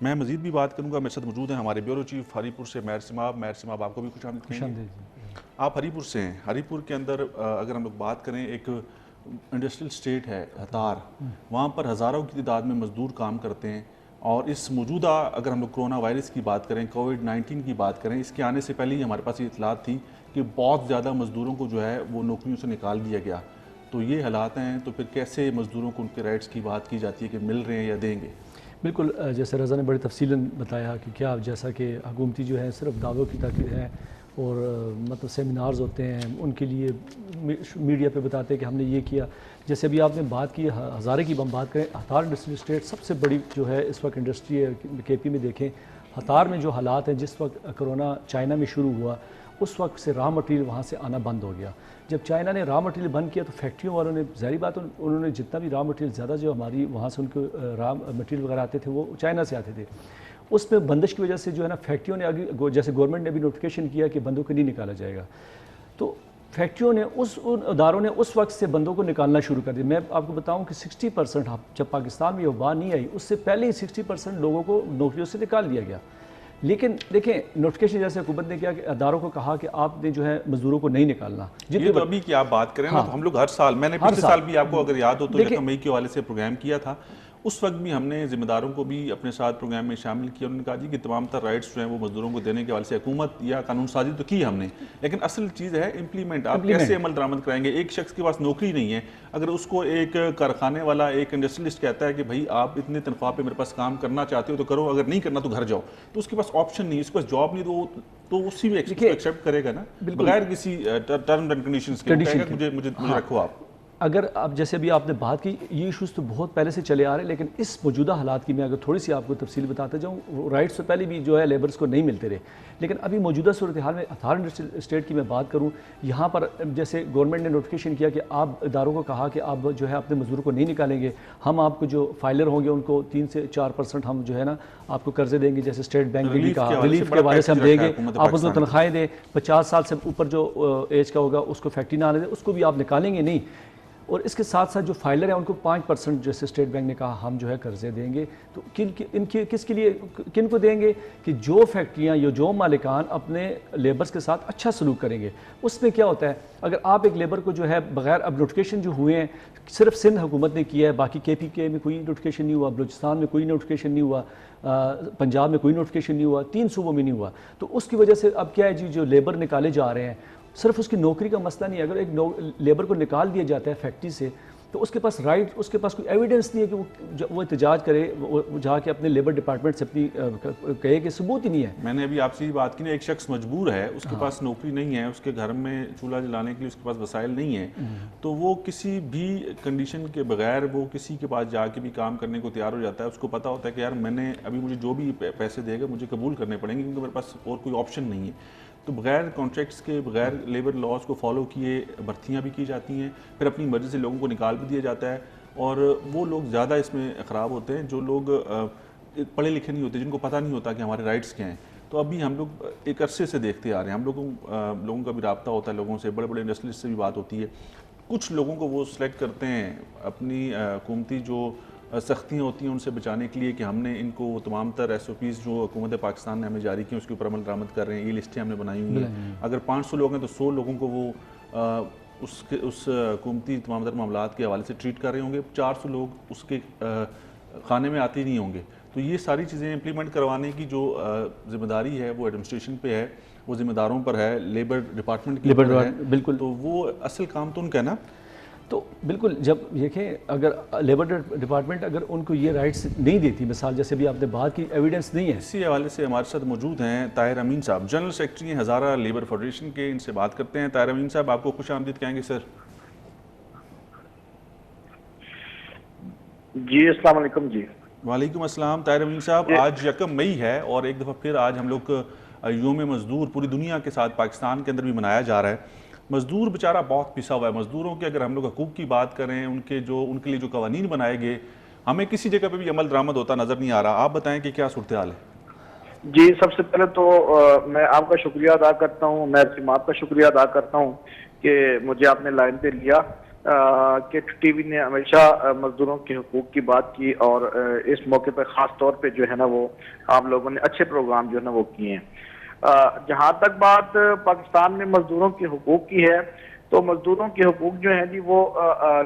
میں مزید بھی بات کروں گا. میرے ساتھ موجود ہیں ہمارے بیورو چیف ہری پور سے مہر صماب. مہر صماب آپ کو بھی خوش آمدید کہیں گے. آپ ہری پور سے ہیں. ہری پور کے اندر اگر ہم لوگ بات کریں ایک انڈسٹریل اسٹیٹ ہے ہتار, وہاں پر ہزاروں کی تعداد میں مزدور کام کرتے ہیں, اور اس موجودہ اگر ہم لوگ کرونا وائرس کی بات کریں, کووڈ-19 کی بات کریں, اس کے آنے سے پہلے ہی ہمارے پاس یہ اطلاعات تھی کہ بہت زیادہ مزدوروں کو جو ہے وہ نوکریوں سے نکال دیا گیا. تو یہ حالات ہیں, تو پھر کیسے مزدوروں کو ان کے رائٹس کی بات کی جاتی ہے کہ مل رہے ہیں یا دیں گے؟ بالکل جیسے رضا نے بڑی تفصیلاً بتایا کہ کیا جیسا کہ حکومتی جو ہے صرف دعووں کی تک ہے, اور مطلب سیمینارز ہوتے ہیں ان کے لیے میڈیا پہ بتاتے ہیں کہ ہم نے یہ کیا. جیسے ابھی آپ نے بات کی ہزارے کی, ہم بات کریں ہتار انڈسٹریل اسٹیٹ سب سے بڑی جو ہے اس وقت انڈسٹری ہے کے پی میں. دیکھیں ہتار میں جو حالات ہیں, جس وقت کرونا چائنا میں شروع ہوا اس وقت سے را مٹیریل وہاں سے آنا بند ہو گیا. جب چائنا نے را مٹیریل بند کیا تو فیکٹریوں والوں نے ظاہری بات انہوں نے جتنا بھی را مٹیریل زیادہ جو ہماری وہاں سے ان کو را مٹیریل وغیرہ آتے تھے وہ چائنا سے آتے تھے, اس میں بندش کی وجہ سے جو ہے نا فیکٹریوں نے آگے, جیسے گورنمنٹ نے بھی نوٹیفیکیشن کیا کہ بندوں کو نہیں نکالا جائے گا, تو فیکٹریوں نے ان اداروں نے اس وقت سے بندوں کو نکالنا شروع کر دیا. میں آپ کو بتاؤں کہ 60% جب پاکستان میں یہ وبا نہیں آئی اس سے پہلے ہی 60% لوگوں کو نوکریوں سے نکال دیا گیا. لیکن دیکھیں نوٹیفیکیشن جیسے حکومت نے کیا کہ اداروں کو کہا کہ آپ نے جو ہے مزدوروں کو نہیں نکالنا. یہ تو ابھی کی آپ بات کریں نا, تو ہم لوگ ہر سال, میں نے پچھلے سال بھی آپ کو اگر یاد ہو تو یکم مئی کے حوالے سے پروگرام کیا تھا, اس وقت بھی ہم نے ذمہ داروں کو بھی اپنے ساتھ پروگرام میں شامل کیا. انہوں نے کہا جی کہ تمام تر رائٹس جو ہیں وہ مزدوروں کو دینے کے حوالے سے حکومت یا قانون سازی تو کی ہم نے, لیکن اصل چیز ہے امپلیمنٹ. آپ کیسے عمل درآمد کرائیں گے؟ ایک شخص کے پاس نوکری نہیں ہے, اگر اس کو ایک کارخانے والا, ایک انڈسٹریلسٹ کہتا ہے کہ بھائی آپ اتنے تنخواہ پہ میرے پاس کام کرنا چاہتے ہو تو کرو, اگر نہیں کرنا تو گھر جاؤ, تو اس کے پاس آپشن نہیں, اس کے پاس جاب نہیں, تو اسی بھی ایکسیپٹ کرے گا نا بغیر کسی ٹرمز اینڈ کنڈیشنز کے. مجھے رکھو آپ. اگر اب جیسے ابھی آپ نے بات کی, یہ ایشوز تو بہت پہلے سے چلے آ رہے ہیں, لیکن اس موجودہ حالات کی میں اگر تھوڑی سی آپ کو تفصیل بتاتا جاؤں, رائٹس سے پہلے بھی جو ہے لیبرز کو نہیں ملتے رہے, لیکن ابھی موجودہ صورتحال میں ہتار انڈسٹریل اسٹیٹ کی میں بات کروں, یہاں پر جیسے گورنمنٹ نے نوٹیفیکیشن کیا کہ آپ اداروں کو کہا کہ آپ جو ہے اپنے مزدوروں کو نہیں نکالیں گے, ہم آپ کو جو فائلر ہوں گے ان کو 3 سے 4% ہم جو ہے نا آپ کو قرضے دیں گے, جیسے اسٹیٹ بینک نے بھی کہا ریلیف کے حوالے سے ہم دیں گے, آپ اس کو تنخواہیں دیں, 50 سال سے اوپر جو ایج کا ہوگا اس کو فیکٹری نہ آنے دیں, اس کو بھی آپ نکالیں گے نہیں. اور اس کے ساتھ ساتھ جو فائلر ہیں ان کو 5% جیسے اسٹیٹ بینک نے کہا ہم جو ہے قرضے دیں گے. تو کس کے لیے کن کو دیں گے؟ کہ جو فیکٹریاں یا جو مالکان اپنے لیبرز کے ساتھ اچھا سلوک کریں گے. اس میں کیا ہوتا ہے, اگر آپ ایک لیبر کو جو ہے بغیر, اب نوٹیفیکیشن جو ہوئے ہیں صرف سندھ حکومت نے کیا ہے, باقی کے پی کے میں کوئی نوٹیفیکیشن نہیں ہوا, بلوچستان میں کوئی نوٹیفیکیشن نہیں ہوا, پنجاب میں کوئی نوٹیفیکیشن نہیں ہوا, 3 صوبوں میں نہیں ہوا. تو اس کی وجہ سے اب کیا ہے جی, جو لیبر نکالے جا رہے ہیں صرف اس کی نوکری کا مسئلہ نہیں ہے. اگر ایک لیبر کو نکال دیا جاتا ہے فیکٹری سے تو اس کے پاس رائٹ, اس کے پاس کوئی ایویڈنس نہیں ہے کہ وہ احتجاج کرے, وہ جا کے اپنے لیبر ڈپارٹمنٹ سے اپنی کہے کہ ثبوت ہی نہیں ہے. میں نے ابھی آپ سے یہ بات کی نا, ایک شخص مجبور ہے, اس کے پاس نوکری نہیں ہے, اس کے گھر میں چولہا جلانے کے لیے اس کے پاس وسائل نہیں ہے, تو وہ کسی بھی کنڈیشن کے بغیر وہ کسی کے پاس جا کے بھی کام کرنے کو تیار ہو جاتا ہے. اس کو پتہ ہوتا ہے کہ یار میں نے ابھی مجھے جو بھی پیسے دے گا مجھے قبول کرنے پڑیں گے کیونکہ میرے پاس اور کوئی آپشن نہیں ہے. تو بغیر کانٹریکٹس کے, بغیر لیبر لاز کو فالو کیے بھرتیاں بھی کی جاتی ہیں, پھر اپنی مرضی سے لوگوں کو نکال بھی دیا جاتا ہے, اور وہ لوگ زیادہ اس میں خراب ہوتے ہیں جو لوگ پڑھے لکھے نہیں ہوتے, جن کو پتہ نہیں ہوتا کہ ہمارے رائٹس کیا ہیں. تو ابھی ہم لوگ ایک عرصے سے دیکھتے آ رہے ہیں, ہم لوگوں کا بھی رابطہ ہوتا ہے لوگوں سے, بڑے بڑے انڈسٹریلسٹ سے بھی بات ہوتی ہے. کچھ لوگوں کو وہ سلیکٹ کرتے ہیں اپنی حکومتی جو سختیاں ہوتی ہیں ان سے بچانے کے لیے کہ ہم نے ان کو تمام تر ایس او پیز جو حکومت پاکستان نے ہمیں جاری کی اس کے اوپر عمل درآمد کر رہے ہیں. یہ لسٹیں ہم نے بنائی ہوئی ہیں, اگر 500 لوگ ہیں تو 100 لوگوں کو وہ اس حکومتی تمام تر معاملات کے حوالے سے ٹریٹ کر رہے ہوں گے, 400 لوگ اس کے خانے میں آتے ہی نہیں ہوں گے. تو یہ ساری چیزیں امپلیمنٹ کروانے کی جو ذمہ داری ہے وہ ایڈمنسٹریشن پہ ہے, وہ ذمہ داروں پر ہے, لیبر ڈپارٹمنٹ کے اوپر ہے. بالکل, تو وہ اصل کام تو ان کا ہے نا. تو بالکل جب دیکھیں اگر لیبر ڈپارٹمنٹ اگر ان کو یہ رائٹس نہیں دیتی, مثال جیسے بھی آپ نے بات کی ایویڈنس نہیں ہے, اسی حوالے سے ہمارے ساتھ موجود ہیں طاہر امین صاحب, جنرل سیکرٹری ہیں ہزارہ لیبر فیڈریشن کے. ان سے بات کرتے ہیں. طاہر امین صاحب آپ کو خوش آمدید کہیں گے سر. جی السلام علیکم. جی وعلیکم السلام. طاہر امین صاحب, آج یکم مئی ہے اور ایک دفعہ پھر آج ہم لوگ یوم مزدور پوری دنیا کے ساتھ پاکستان کے اندر بھی منایا جا رہا ہے. مزدور بیچارہ بہت پسا ہوا ہے. مزدوروں کے اگر ہم لوگ حقوق کی بات کریں, ان کے لیے جو قوانین بنائے گئے, ہمیں کسی جگہ پہ بھی عمل درآمد ہوتا نظر نہیں آ رہا. آپ بتائیں کہ کیا صورتحال ہے؟ جی سب سے پہلے تو میں آپ کا شکریہ ادا کرتا ہوں, میں آپ کا شکریہ ادا کرتا ہوں کہ مجھے آپ نے لائن پہ لیا. کہ ٹی وی نے ہمیشہ مزدوروں کے حقوق کی بات کی اور اس موقع پہ خاص طور پہ جو ہے نا وہ آپ لوگوں نے اچھے پروگرام جو ہے نا وہ کیے ہیں۔ جہاں تک بات پاکستان میں مزدوروں کے حقوق کی ہے تو مزدوروں کے حقوق جو ہیں جی وہ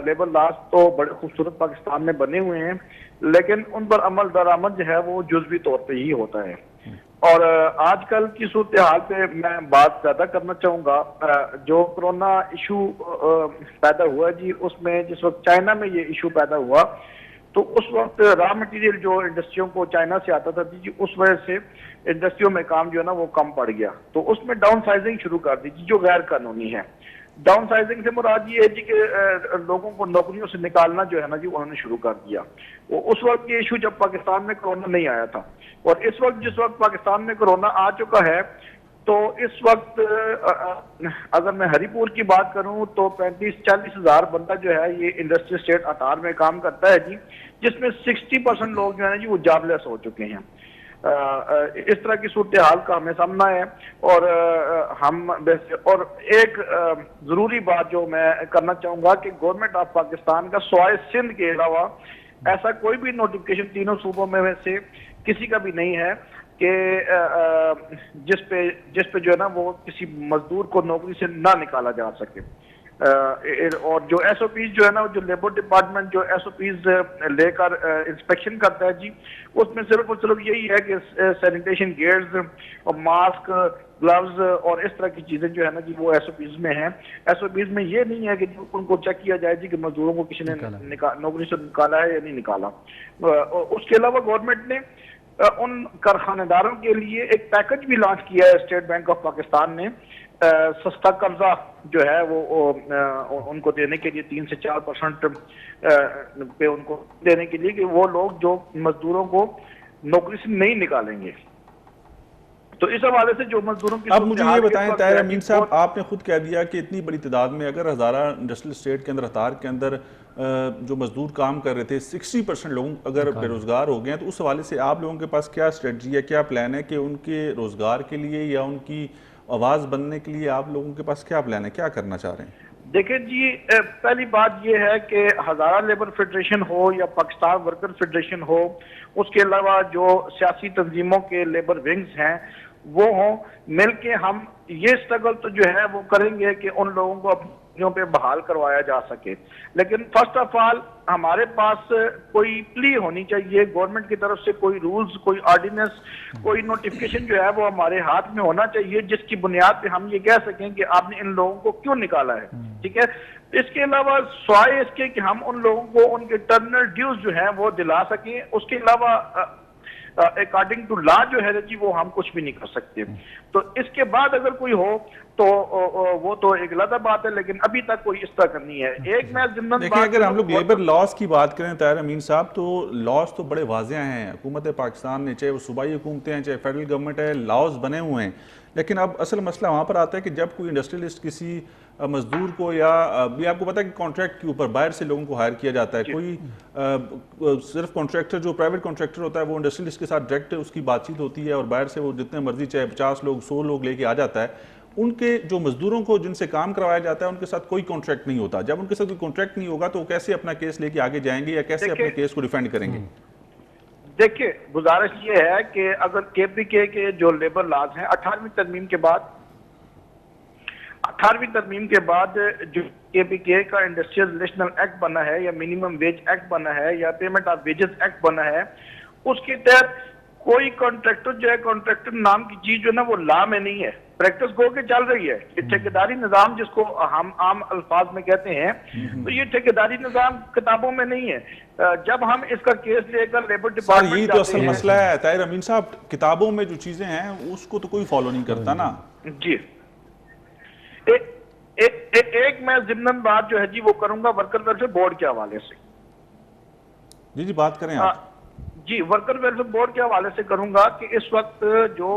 لیبر لاز تو بڑے خوبصورت پاکستان میں بنے ہوئے ہیں، لیکن ان پر عمل درآمد جو ہے وہ جزوی طور پہ ہی ہوتا ہے۔ اور آج کل کی صورتحال پہ میں بات زیادہ کرنا چاہوں گا۔ جو کرونا ایشو پیدا ہوا جی، اس میں جس وقت چائنا میں یہ ایشو پیدا ہوا تو اس وقت را مٹیریل جو انڈسٹریوں کو چائنا سے آتا تھا جی، اس وجہ سے انڈسٹریوں میں کام جو ہے نا وہ کم پڑ گیا، تو اس میں ڈاؤن سائزنگ شروع کر دی جی، جو غیر قانونی ہے۔ ڈاؤن سائزنگ سے مراد یہ ہے جی کہ لوگوں کو نوکریوں سے نکالنا جو ہے نا جی انہوں نے شروع کر دیا۔ وہ اس وقت یہ ایشو جب پاکستان میں کرونا نہیں آیا تھا، اور اس وقت جس وقت پاکستان میں کرونا آ چکا ہے تو اس وقت اگر میں ہری پور کی بات کروں تو 35-40 ہزار بندہ جو ہے یہ انڈسٹری اسٹیٹ اٹار میں کام کرتا ہے جی، جس میں 60% لوگ جو ہے جی وہ جاب لیس ہو چکے ہیں۔ اس طرح کی صورتحال کا ہمیں سامنا ہے، اور اور ایک ضروری بات جو میں کرنا چاہوں گا کہ گورنمنٹ آف پاکستان کا سوائے سندھ کے علاوہ ایسا کوئی بھی نوٹیفکیشن تینوں صوبوں میں سے کسی کا بھی نہیں ہے کہ جس پہ جو ہے نا وہ کسی مزدور کو نوکری سے نہ نکالا جا سکے۔ اور جو ایس او پیز جو ہے نا، جو لیبر ڈپارٹمنٹ جو ایس او پیز لے کر انسپیکشن کرتا ہے جی، اس میں صرف اور صرف یہی ہے کہ سینیٹیشن گیئرز اور ماسک، گلوز اور اس طرح کی چیزیں جو ہے نا جی وہ ایس او پیز میں ہیں۔ ایس او پیز میں یہ نہیں ہے کہ ان کو چیک کیا جائے جی کہ مزدوروں کو کسی نے نوکری سے نکالا ہے یا نہیں نکالا۔ اس کے علاوہ گورنمنٹ نے ان کارخانہ داروں کے لیے ایک پیکج بھی لانچ کیا ہے اسٹیٹ بینک آف پاکستان نے، سستا قرضہ جو ہے وہ ان کو دینے کے لیے 3 سے 4% پہ ان کو دینے کے لیے کہ وہ لوگ جو مزدوروں کو نوکری سے نہیں نکالیں گے۔ تو اس حوالے سے جو مزدوروں کی اب مجھے یہ بتائیں طاہر امین صاحب، آپ نے خود کہہ دیا کہ اتنی بڑی تعداد میں اگر ہزارہ انڈسٹریل اسٹیٹ کے اندر، ہتار کے اندر جو مزدور کام کر رہے تھے 60% لوگ اگر بے روزگار ہو گئے ہیں، تو اس حوالے سے آپ لوگوں کے پاس کیا اسٹریٹجی ہے، کیا پلان ہے کہ ان کے روزگار کے لیے یا ان کی آواز بننے کے لیے آپ لوگوں کے پاس کیا پلان ہے، کیا کرنا چاہ رہے ہیں؟ دیکھیں جی، پہلی بات یہ ہے کہ ہزارہ لیبر فیڈریشن ہو یا پاکستان ورکر فیڈریشن ہو، اس کے علاوہ جو سیاسی تنظیموں کے لیبر ونگز ہیں وہ ہوں، مل کے ہم یہ سٹرگل تو جو ہے وہ کریں گے کہ ان لوگوں کو اپنی نوکریوں پہ بحال کروایا جا سکے۔ لیکن فرسٹ آف آل ہمارے پاس کوئی پلی ہونی چاہیے گورنمنٹ کی طرف سے، کوئی رولز، کوئی آرڈیننس، کوئی نوٹیفکیشن جو ہے وہ ہمارے ہاتھ میں ہونا چاہیے، جس کی بنیاد پہ ہم یہ کہہ سکیں کہ آپ نے ان لوگوں کو کیوں نکالا ہے، ٹھیک ہے۔ اس کے علاوہ سوائے اس کے کہ ہم ان لوگوں کو ان کے ٹرمینل ڈیوز جو ہیں وہ دلا سکیں، اس کے علاوہ اکارڈنگ ٹو لا جو ہے جی وہ ہم کچھ بھی نہیں کر سکتے۔ تو اس کے بعد اگر کوئی ہو تو وہ تو ایک علیحدہ بات ہے، لیکن ابھی تک کوئی اس طرح کرنی ہے۔ ایک میں دیکھیں، اگر ہم لوگ لیبر لاس کی بات کریں طاہر امین صاحب، تو لاس تو بڑے واضح ہیں حکومت پاکستان نے، چاہے وہ صوبائی حکومتیں ہیں چاہے فیڈرل گورنمنٹ ہے، لاس بنے ہوئے ہیں۔ لیکن اب اصل مسئلہ وہاں پر آتا ہے کہ جب کوئی انڈسٹریلسٹ کسی مزدور کو، یا بھی آپ کو پتا ہے کہ کانٹریکٹ کے اوپر باہر سے لوگوں کو ہائر کیا جاتا ہے، کوئی صرف کانٹریکٹر جو پرائیویٹ کانٹریکٹر ہوتا ہے وہ انڈسٹریلسٹ کے ساتھ ڈائریکٹ اس کی بات چیت ہوتی ہے، اور باہر سے وہ جتنے مرضی چاہے 50 لوگ 100 لوگ لے کے آ جاتا ہے۔ ان کے جو مزدوروں کو جن سے کام کروایا جاتا ہے ان کے ساتھ کوئی کانٹریکٹ نہیں ہوتا۔ جب ان کے ساتھ کوئی کانٹریکٹ نہیں ہوگا تو وہ کیسے اپنا کیس لے کے آگے جائیں گے یا کیسے اپنے کیس کو ڈیفینڈ کریں گے؟ دیکھیں، گزارش یہ ہے کہ اگر کے پی کے جو لیبر لاز ہیں 18ویں ترمیم کے بعد، 18ویں ترمیم کے بعد جو کے پی کے کا انڈسٹریل ریلیشنل ایکٹ بنا ہے یا منیمم ویج ایکٹ بنا ہے یا پیمنٹ آف ویجز ایکٹ بنا ہے، اس کے تحت کوئی کانٹریکٹر جو ہے، کانٹریکٹر نام کی چیز جو ہے نا وہ لا میں نہیں ہے، پریکٹس گو کے چل رہی ہے۔ یہ ٹھیکیداری نظام جس کو ہم عام الفاظ میں کہتے ہیں، تو یہ ٹھیکیداری نظام کتابوں میں نہیں ہے۔ جب ہم اس کا کیس لے کر لیبر ڈپارٹمنٹ یہی تو اصل مسئلہ ہے طاہر امین صاحب، کتابوں میں جو چیزیں ہیں اس کو تو کوئی فالو نہیں کرتا نا۔ جی، ایک میں ضمن بات جو ہے جی وہ کروں گا ورکر ویلفیئر بورڈ کے حوالے سے۔ جی بات کریں آپ۔ جی، ورکر ویلفیئر بورڈ کے حوالے سے کروں گا کہ اس وقت جو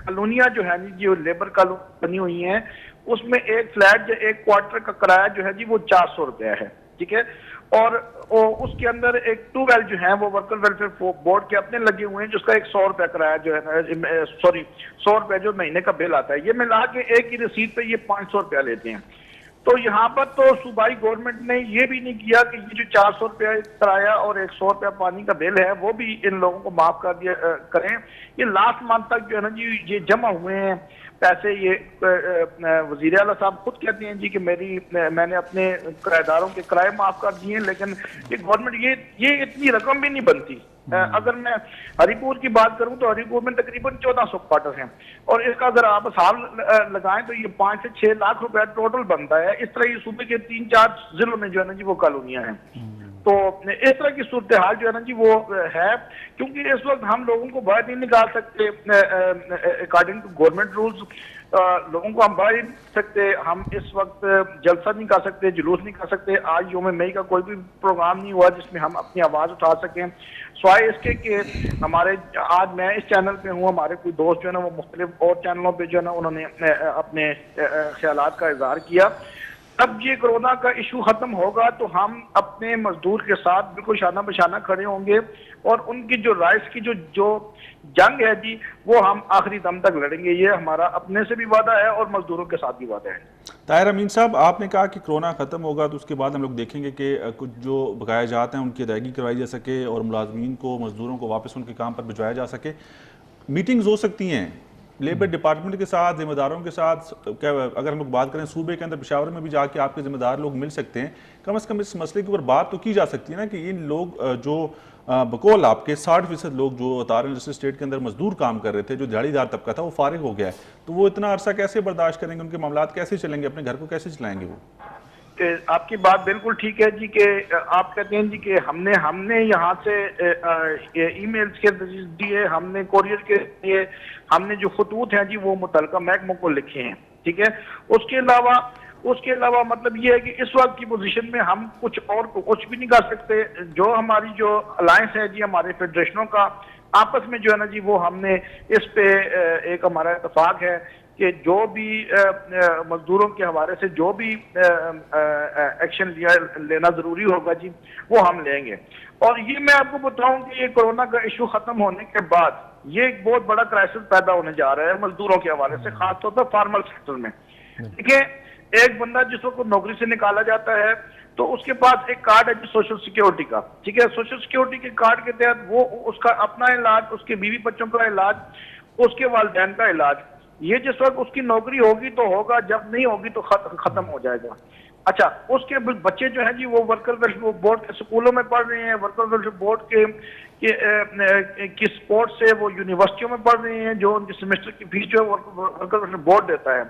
کالونیاں جو ہے جو لیبر کالونی بنی ہوئی ہیں، اس میں ایک فلیٹ یا ایک کوارٹر کا کرایہ جو ہے جی وہ 400 روپیہ ہے، ٹھیک ہے۔ اور اس کے اندر ایک 2 ویل جو ہیں وہ ورکر ویلفیئر بورڈ کے اپنے لگے ہوئے ہیں، جس کا ایک 100 روپیہ کرایہ جو ہے 100 روپیہ جو مہینے کا بل آتا ہے، یہ ملا کے ایک ہی رسید پہ یہ 500 روپیہ لیتے ہیں۔ تو یہاں پر تو صوبائی گورنمنٹ نے یہ بھی نہیں کیا کہ یہ جو 400 روپیہ کرایہ اور 100 روپیہ پانی کا بل ہے وہ بھی ان لوگوں کو معاف کر دیا کریں. یہ لاسٹ منتھ تک جو ہے نا جی یہ جمع ہوئے ہیں پیسے. یہ وزیر اعلیٰ صاحب خود کہتے ہیں جی کہ میں نے اپنے کرایہ داروں کے کرائے معاف کر دیے ہیں, لیکن یہ گورنمنٹ یہ اتنی رقم بھی نہیں بنتی. اگر میں ہری پور کی بات کروں تو ہری پور میں تقریباً 1400 کوارٹر ہیں, اور اس کا اگر آپ حساب لگائیں تو یہ 5 سے 6 لاکھ روپے ٹوٹل بنتا ہے. اس طرح یہ صوبے کے 3-4 ضلعوں میں جو ہے نا جی وہ کالونیاں ہیں. تو اس طرح کی صورتحال جو ہے نا جی وہ ہے, کیونکہ اس وقت ہم لوگوں کو باہر نہیں نکال سکتے اکارڈنگ ٹو گورنمنٹ رولز. لوگوں کو ہم باہر نہیں سکتے, ہم اس وقت جلسہ نہیں کر سکتے, جلوس نہیں کر سکتے. آج یوم مئی کا کوئی بھی پروگرام نہیں ہوا جس میں ہم اپنی آواز اٹھا سکیں, سوائے اس کے کہ ہمارے آج میں اس چینل پہ ہوں, ہمارے کوئی دوست جو ہے نا وہ مختلف اور چینلوں پہ جو ہے نا انہوں نے اپنے خیالات کا اظہار کیا. اب یہ کرونا کا ایشو ختم ہوگا تو ہم اپنے مزدور کے ساتھ بالکل شانہ بشانہ کھڑے ہوں گے, اور ان کی جو رائٹس کی جو جنگ ہے جی وہ ہم آخری دم تک لڑیں گے. یہ ہمارا اپنے سے بھی وعدہ ہے اور مزدوروں کے ساتھ بھی وعدہ ہے. طاہر امین صاحب, آپ نے کہا کہ کرونا ختم ہوگا تو اس کے بعد ہم لوگ دیکھیں گے کہ کچھ جو بقایا جات ہیں ان کی ادائیگی کروائی جا سکے اور ملازمین کو, مزدوروں کو واپس ان کے کام پر بھجوایا جا سکے. میٹنگز ہو سکتی ہیں لیبر ڈپارٹمنٹ کے ساتھ, ذمہ داروں کے ساتھ. اگر ہم لوگ بات کریں صوبے کے اندر پشاور میں بھی جا کے آپ کے ذمہ دار لوگ مل سکتے ہیں, کم از کم اس مسئلے کے اوپر بات تو کی جا سکتی ہے نا کہ ان لوگ جو بقول آپ کے 60% لوگ جو اتار انڈسٹریل اسٹیٹ کے اندر مزدور کام کر رہے تھے, جو دیہڑی دار طبقہ تھا, وہ فارغ ہو گیا ہے, تو وہ اتنا عرصہ کیسے برداشت کریں گے, ان کے معاملات کیسے چلیں گے, اپنے گھر کو کیسے چلائیں گے وہ؟ آپ کی بات بالکل ٹھیک ہے جی کہ آپ کہتے ہیں جی کہ ہم نے یہاں سے ای میلز کے دیے, ہم نے کوریئر کے دیے, ہم نے جو خطوط ہیں جی وہ متعلقہ محکموں کو لکھے ہیں, ٹھیک ہے. اس کے علاوہ مطلب یہ ہے کہ اس وقت کی پوزیشن میں ہم کچھ بھی نہیں کر سکتے. جو ہماری جو الائنس ہے جی ہمارے فیڈریشنوں کا آپس میں جو ہے نا جی وہ ہم نے اس پہ ایک ہمارا اتفاق ہے کہ جو بھی مزدوروں کے حوالے سے جو بھی ایکشن لینا ضروری ہوگا جی وہ ہم لیں گے. اور یہ میں آپ کو بتاؤں کہ یہ کرونا کا ایشو ختم ہونے کے بعد یہ ایک بہت بڑا کرائسس پیدا ہونے جا رہا ہے مزدوروں کے حوالے سے, خاص طور پر فارمل سیکٹر میں. دیکھیں, ایک بندہ جس وقت نوکری سے نکالا جاتا ہے تو اس کے پاس ایک کارڈ ہے سوشل سیکیورٹی کا, ٹھیک ہے. سوشل سیکیورٹی کے کارڈ کے تحت وہ اس کا اپنا علاج, اس کے بیوی بچوں کا علاج, اس کے والدین کا علاج, یہ جس وقت اس کی نوکری ہوگی تو ہوگا, جب نہیں ہوگی تو ختم ہو جائے گا. اچھا, اس کے بچے جو ہیں جی وہ ورکر ویلفیئر بورڈ کے سکولوں میں پڑھ رہے ہیں, ورکر ویلفیئر بورڈ کی سپورٹ سے وہ یونیورسٹیوں میں پڑھ رہے ہیں, جو ان کی سیمسٹر کی فیس جو ہے ورکر ویلفیئر بورڈ دیتا ہے.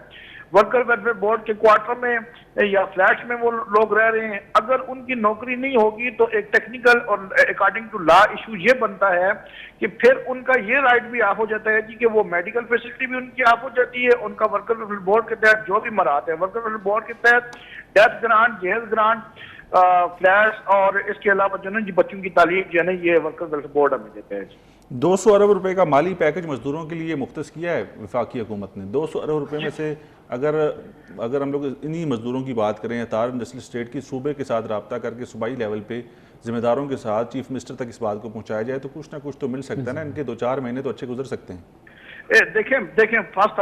ورکر ویلفیئر بورڈ کے کوارٹر میں یا فلیٹس میں وہ لوگ رہ رہے ہیں. اگر ان کی نوکری نہیں ہوگی تو ایک ٹیکنیکل اور اکارڈنگ ٹو لا ایشو یہ بنتا ہے کہ پھر ان کا یہ رائٹ بھی آف ہو جاتا ہے جی کہ وہ میڈیکل فیسلٹی بھی ان کی آف ہو جاتی ہے. ان کا ورکر ویلفیئر بورڈ کے تحت جو بھی مراحت ہے, ورکر ویلفیئر بورڈ کے تحت ڈیتھ گرانٹ, جہیز گرانٹ, فلیٹس, اور اس کے علاوہ جو ہے نا جی بچوں کی تعلیم جو ہے نا یہ ورکر ویلفیئر بورڈ ہمیں دیتا ہے. 200 ارب روپے کا مالی پیکج مزدوروں کے لیے مختص کیا ہے وفاقی حکومت نے. 200 ارب روپے میں سے اگر ہم لوگ انہی مزدوروں کی بات کریں, اتار انڈسٹریل اسٹیٹ کی صوبے کے ساتھ رابطہ کر کے صوبائی لیول پہ ذمہ داروں کے ساتھ چیف منسٹر تک اس بات کو پہنچایا جائے تو کچھ نہ کچھ تو مل سکتا ہے نا. ان کے 2-4 مہینے تو اچھے گزر سکتے ہیں. دیکھیں فرسٹ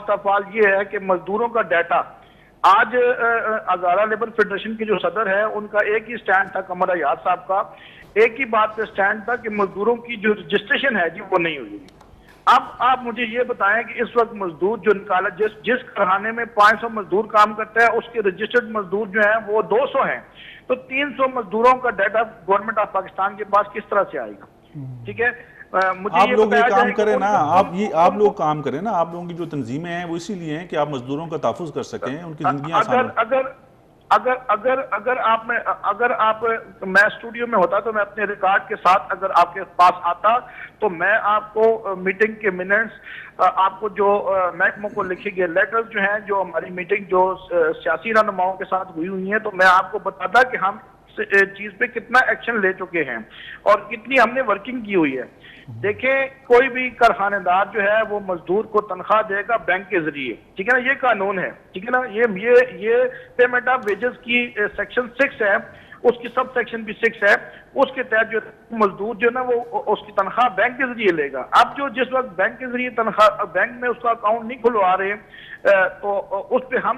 آف آل یہ ہے کہ مزدوروں کا ڈیٹا آج ہزارہ لیبر فیڈریشن کے جو صدر ہے ان کا ایک ہی سٹینڈ تھا, قمر ایاز صاحب کا ایک ہی بات پہ سٹینڈ تھا کہ مزدوروں کی جو رجسٹریشن ہے جی وہ نہیں ہوئی. اب آپ مجھے یہ بتائیں کہ اس وقت مزدور جو نکالا جس کارخانے میں 500 مزدور کام کرتا ہے اس کے رجسٹرڈ مزدور جو ہیں وہ 200 ہیں, تو 300 مزدوروں کا ڈیٹا گورنمنٹ آف پاکستان کے پاس کس طرح سے آئے گا؟ ٹھیک ہے, آپ لوگ یہ کام کریں نا, آپ لوگ کام کریں نا, آپ لوگوں کی جو تنظیمیں ہیں وہ اسی لیے ہیں کہ آپ مزدوروں کا تحفظ کر سکیں, ان کی زندگیاں آسان ہوں. اگر آپ میں اسٹوڈیو میں ہوتا تو میں اپنے ریکارڈ کے ساتھ اگر آپ کے پاس آتا تو میں آپ کو میٹنگ کے منٹس, آپ کو جو محکموں کو لکھے گئے لیٹرز جو ہیں, جو ہماری میٹنگ جو سیاسی رہنماؤں کے ساتھ ہوئی ہیں, تو میں آپ کو بتاتا کہ ہم چیز پہ کتنا ایکشن لے چکے ہیں اور کتنی ہم نے ورکنگ کی ہوئی ہے. دیکھیں, کوئی بھی کارخانے دار جو ہے وہ مزدور کو تنخواہ دے گا بینک کے ذریعے, ٹھیک ہے نا, یہ قانون ہے, ٹھیک ہے نا. یہ پیمنٹ آف ویجز کی سیکشن 6 ہے, اس کی سب سیکشن بھی 6 ہے, اس کے تحت جو مزدور جو ہے نا وہ اس کی تنخواہ بینک کے ذریعے لے گا. اب جو جس وقت بینک کے ذریعے تنخواہ, بینک میں اس کا اکاؤنٹ نہیں کھلوا رہے تو اس پہ ہم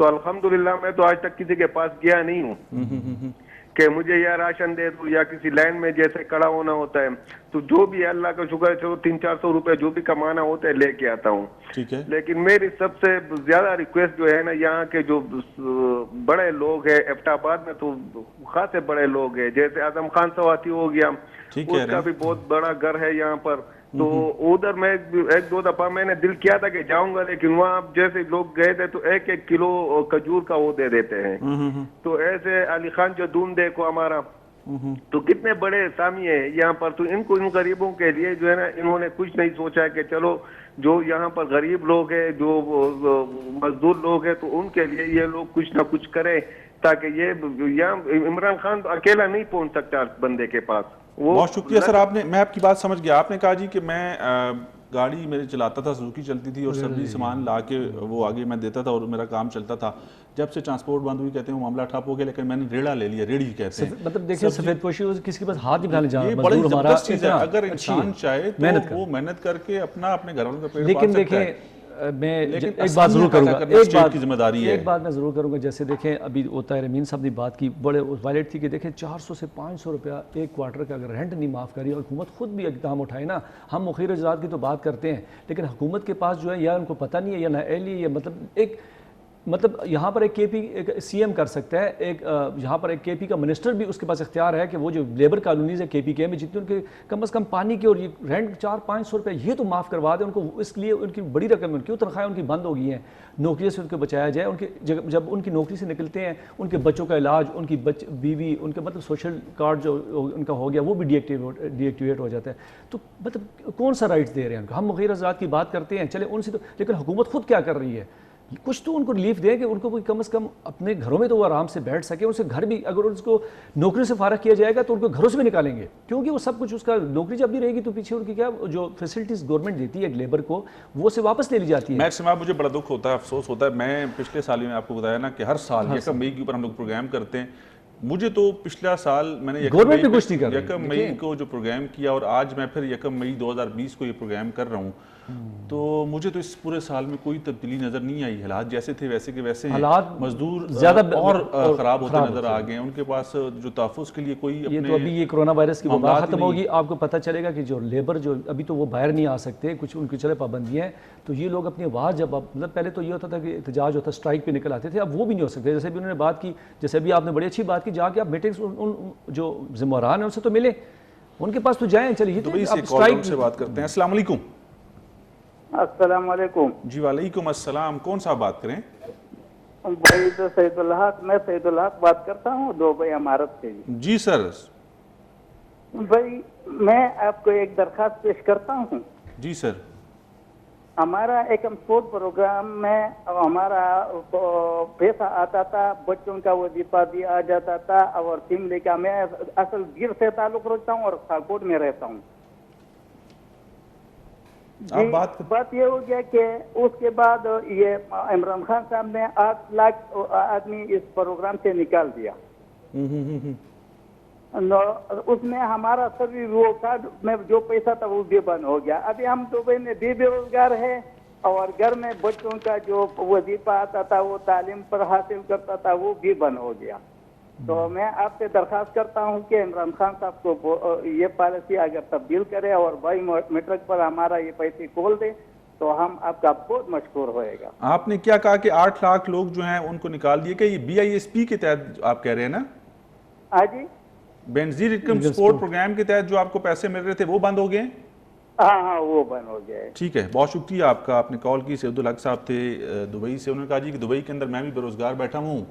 تو الحمدللہ میں تو آج تک کسی کے پاس گیا نہیں ہوں کہ مجھے یا راشن دے دو یا کسی لائن میں جیسے کھڑا ہونا ہوتا ہے. تو جو بھی اللہ کا شکر ہے 300-400 روپے جو بھی کمانا ہوتا ہے لے کے آتا ہوں. ٹھیک ہے. لیکن میری سب سے زیادہ ریکویسٹ جو ہے نا, یہاں کے جو بڑے لوگ ہیں ایبٹ آباد میں تو خاصے بڑے لوگ ہیں, جیسے اعظم خان سواتی ہو گیا, اس کا بھی بہت بڑا گھر ہے یہاں پر. تو ادھر میں 1-2 دفعہ میں نے دل کیا تھا کہ جاؤں گا, لیکن وہاں جیسے لوگ گئے تھے تو 1-1 کلو کھجور کا وہ دے دیتے ہیں. تو ایسے علی خان جو دون دیکھو ہمارا, تو کتنے بڑے سامی ہیں یہاں پر. تو ان غریبوں کے لیے جو ہے نا انہوں نے کچھ نہیں سوچا کہ چلو جو یہاں پر غریب لوگ ہیں, جو مزدور لوگ ہیں, تو ان کے لیے یہ لوگ کچھ نہ کچھ کریں, تاکہ یہاں عمران خان اکیلا نہیں پہنچ سکتا بندے کے پاس. بہت شکریہ سر. آپ نے, میں آپ کی بات سمجھ گیا. آپ نے کہا جی کہ میں گاڑی میرے چلاتا تھا, سوزوکی چلتی تھی, اور سبزی سامان لا کے وہ آگے میں دیتا تھا اور میرا کام چلتا تھا. جب سے ٹرانسپورٹ بند ہوئی کہتے ہیں وہ معاملہ ٹھپ ہو گیا, لیکن میں نے ریڑھا لے لیا, ریڑھی کہتے ہیں. مطلب دیکھیں سفید پوشی کسی کے پاس ہاتھ نہیں ڈالنے جانا. یہ بڑی زبردست چیز ہے. اگر انسان چاہے تو وہ محنت کر کے اپنا اپنے گھر والوں کا پیٹ پال سکتا ہے. میں ایک بات ضرور کروں گا, کی ذمہ داری ہے. ایک بات میں ضرور کروں گا. جیسے دیکھیں ابھی طاہر امین صاحب نے بات کی, بڑے وائلٹ تھی کہ دیکھیں 400 سے 500 روپیہ ایک کوارٹر کا اگر رینٹ نہیں معاف کری, اور حکومت خود بھی اقدام اٹھائے نا. ہم مخیر اجرات کی تو بات کرتے ہیں, لیکن حکومت کے پاس جو ہے یا ان کو پتہ نہیں ہے یا نااہلی ہے, یا مطلب یہاں پر ایک کے پی سی ایم کر سکتا ہے, ایک یہاں پر ایک کے پی کا منسٹر بھی اس کے پاس اختیار ہے کہ وہ جو لیبر کالونیز ہے کے پی کے میں, جتنے ان کے کم از کم پانی کے اور یہ رینٹ 400-500 روپے یہ تو معاف کروا دیں ان کو. اس لیے ان کی بڑی رقم, ان کی تنخواہیں ان کی بند ہو گئی ہیں, نوکری سے ان کو بچایا جائے. ان کے جب ان کی نوکری سے نکلتے ہیں, ان کے بچوں کا علاج, ان کی بیوی, ان کے مطلب سوشل کارڈ جو ان کا ہو گیا وہ بھی ڈی ایکٹیویٹ ہو جاتا ہے. تو مطلب کون سا رائٹس دے رہے ہیں ان کو؟ ہم مغیر حضرات کی بات کرتے ہیں, چلے ان سے تو, لیکن حکومت خود کیا کر رہی ہے؟ کچھ تو ان کو ریلیف دیں کہ ان کو کم از کم اپنے گھروں میں تو وہ آرام سے بیٹھ سکے. ان سے گھر بھی اگر اس کو نوکری سے فارغ کیا جائے گا تو ان کو گھروں سے بھی نکالیں گے, کیونکہ وہ سب کچھ اس کا نوکری جب بھی رہے گی تو پیچھے ان کی کیا جو فیسلٹیز گورنمنٹ دیتی ہے ایک لیبر کو, وہ اسے واپس لے لی جاتی ہے. میٹ صاحب مجھے بڑا دکھ ہوتا ہے, افسوس ہوتا ہے. میں پچھلے سال میں آپ کو بتایا نا کہ ہر سال 1 مئی کے اوپر ہم لوگ پروگرام کرتے ہیں. مجھے تو پچھلا سال میں نے 1 مئی کو جو پروگرام کیا, اور آج میں پھر 1 مئی 2020 کو یہ پروگرام کر رہا ہوں, تو مجھے تو اس پورے سال میں کوئی تبدیلی نظر نہیں آئی. حالات جیسے تھے ویسے کے ویسے ہیں. مزدور زیادہ اور خراب ہوتے نظر آ گئے ہیں. ان کے پاس جو تحفظ کے لیے کوئی یہ تو ابھی یہ کرونا وائرس کی وبا ختم ہوگی, آپ کو پتہ چلے گا کہ جو لیبر جو ابھی تو وہ باہر نہیں آ سکتے, کچھ ان کی چلے پابندیاں ہیں, تو یہ لوگ اپنی آواز جب مطلب پہلے تو یہ ہوتا تھا کہ احتجاج ہوتا, اسٹرائک پہ نکل آتے تھے, اب وہ بھی نہیں ہو سکتے. جیسے بھی انہوں نے بات کی, جیسے ابھی آپ نے بڑی اچھی بات کی, جا کے آپ میٹنگس ان جو ذمہ داران ہیں ان سے تو ملیں, ان کے پاس تو جائیں. چلیے دبئی سے کال سے بات کرتے ہیں. السلام علیکم. السلام علیکم. جی وعلیکم السلام. کون صاحب بات کریں؟ بھائی تو سعید الحق, میں سعید الحق بات کرتا ہوں دبئی امارت سے. جی سر. بھائی میں آپ کو ایک درخواست پیش کرتا ہوں. جی سر. ہمارا ایک امسپورٹ پروگرام میں ہمارا پیسہ آتا تھا, بچوں کا وظیفہ بھی آ جاتا تھا, اور فیملی کا. میں اصل گیر سے تعلق رکھتا ہوں اور سالکوٹ میں رہتا ہوں. بات یہ ہو گیا کہ اس کے بعد یہ عمران خان صاحب نے 8 لاکھ آدمی اس پروگرام سے نکال دیا. اس میں ہمارا سبھی وہ کارڈ میں جو پیسہ تھا وہ بھی بند ہو گیا. ابھی ہم دبئی میں بھی بے روزگار ہے, اور گھر میں بچوں کا جو وظیفہ آتا تھا وہ تعلیم پر حاصل کرتا تھا وہ بھی بند ہو گیا. تو میں آپ سے درخواست کرتا ہوں کہ عمران خان صاحب کو یہ پالیسی اگر تبدیل کرے اور بائی میٹرک پر ہمارا یہ پیسے کھول دے تو ہم آپ کا بہت مشکور ہوئے گا. آپ نے کیا کہا کہ 8 لاکھ لوگ جو ہیں ان کو نکال دیے, کہ یہ BISP کے تحت آپ کہہ رہے ہیں نا؟ ہاں جی, بینظیر انکم سپورٹ پروگرام کے تحت جو آپ کو پیسے مل رہے تھے وہ بند ہو گئے؟ ہاں وہ بند ہو گیا ہے. ٹھیک ہے, بہت شکریہ آپ کا. آپ نے کال کی. سعید الحق صاحب تھے دبئی سے. انہوں نے کہا جی کہ دبئی کے اندر میں بھی بے روزگار بیٹھا ہوں,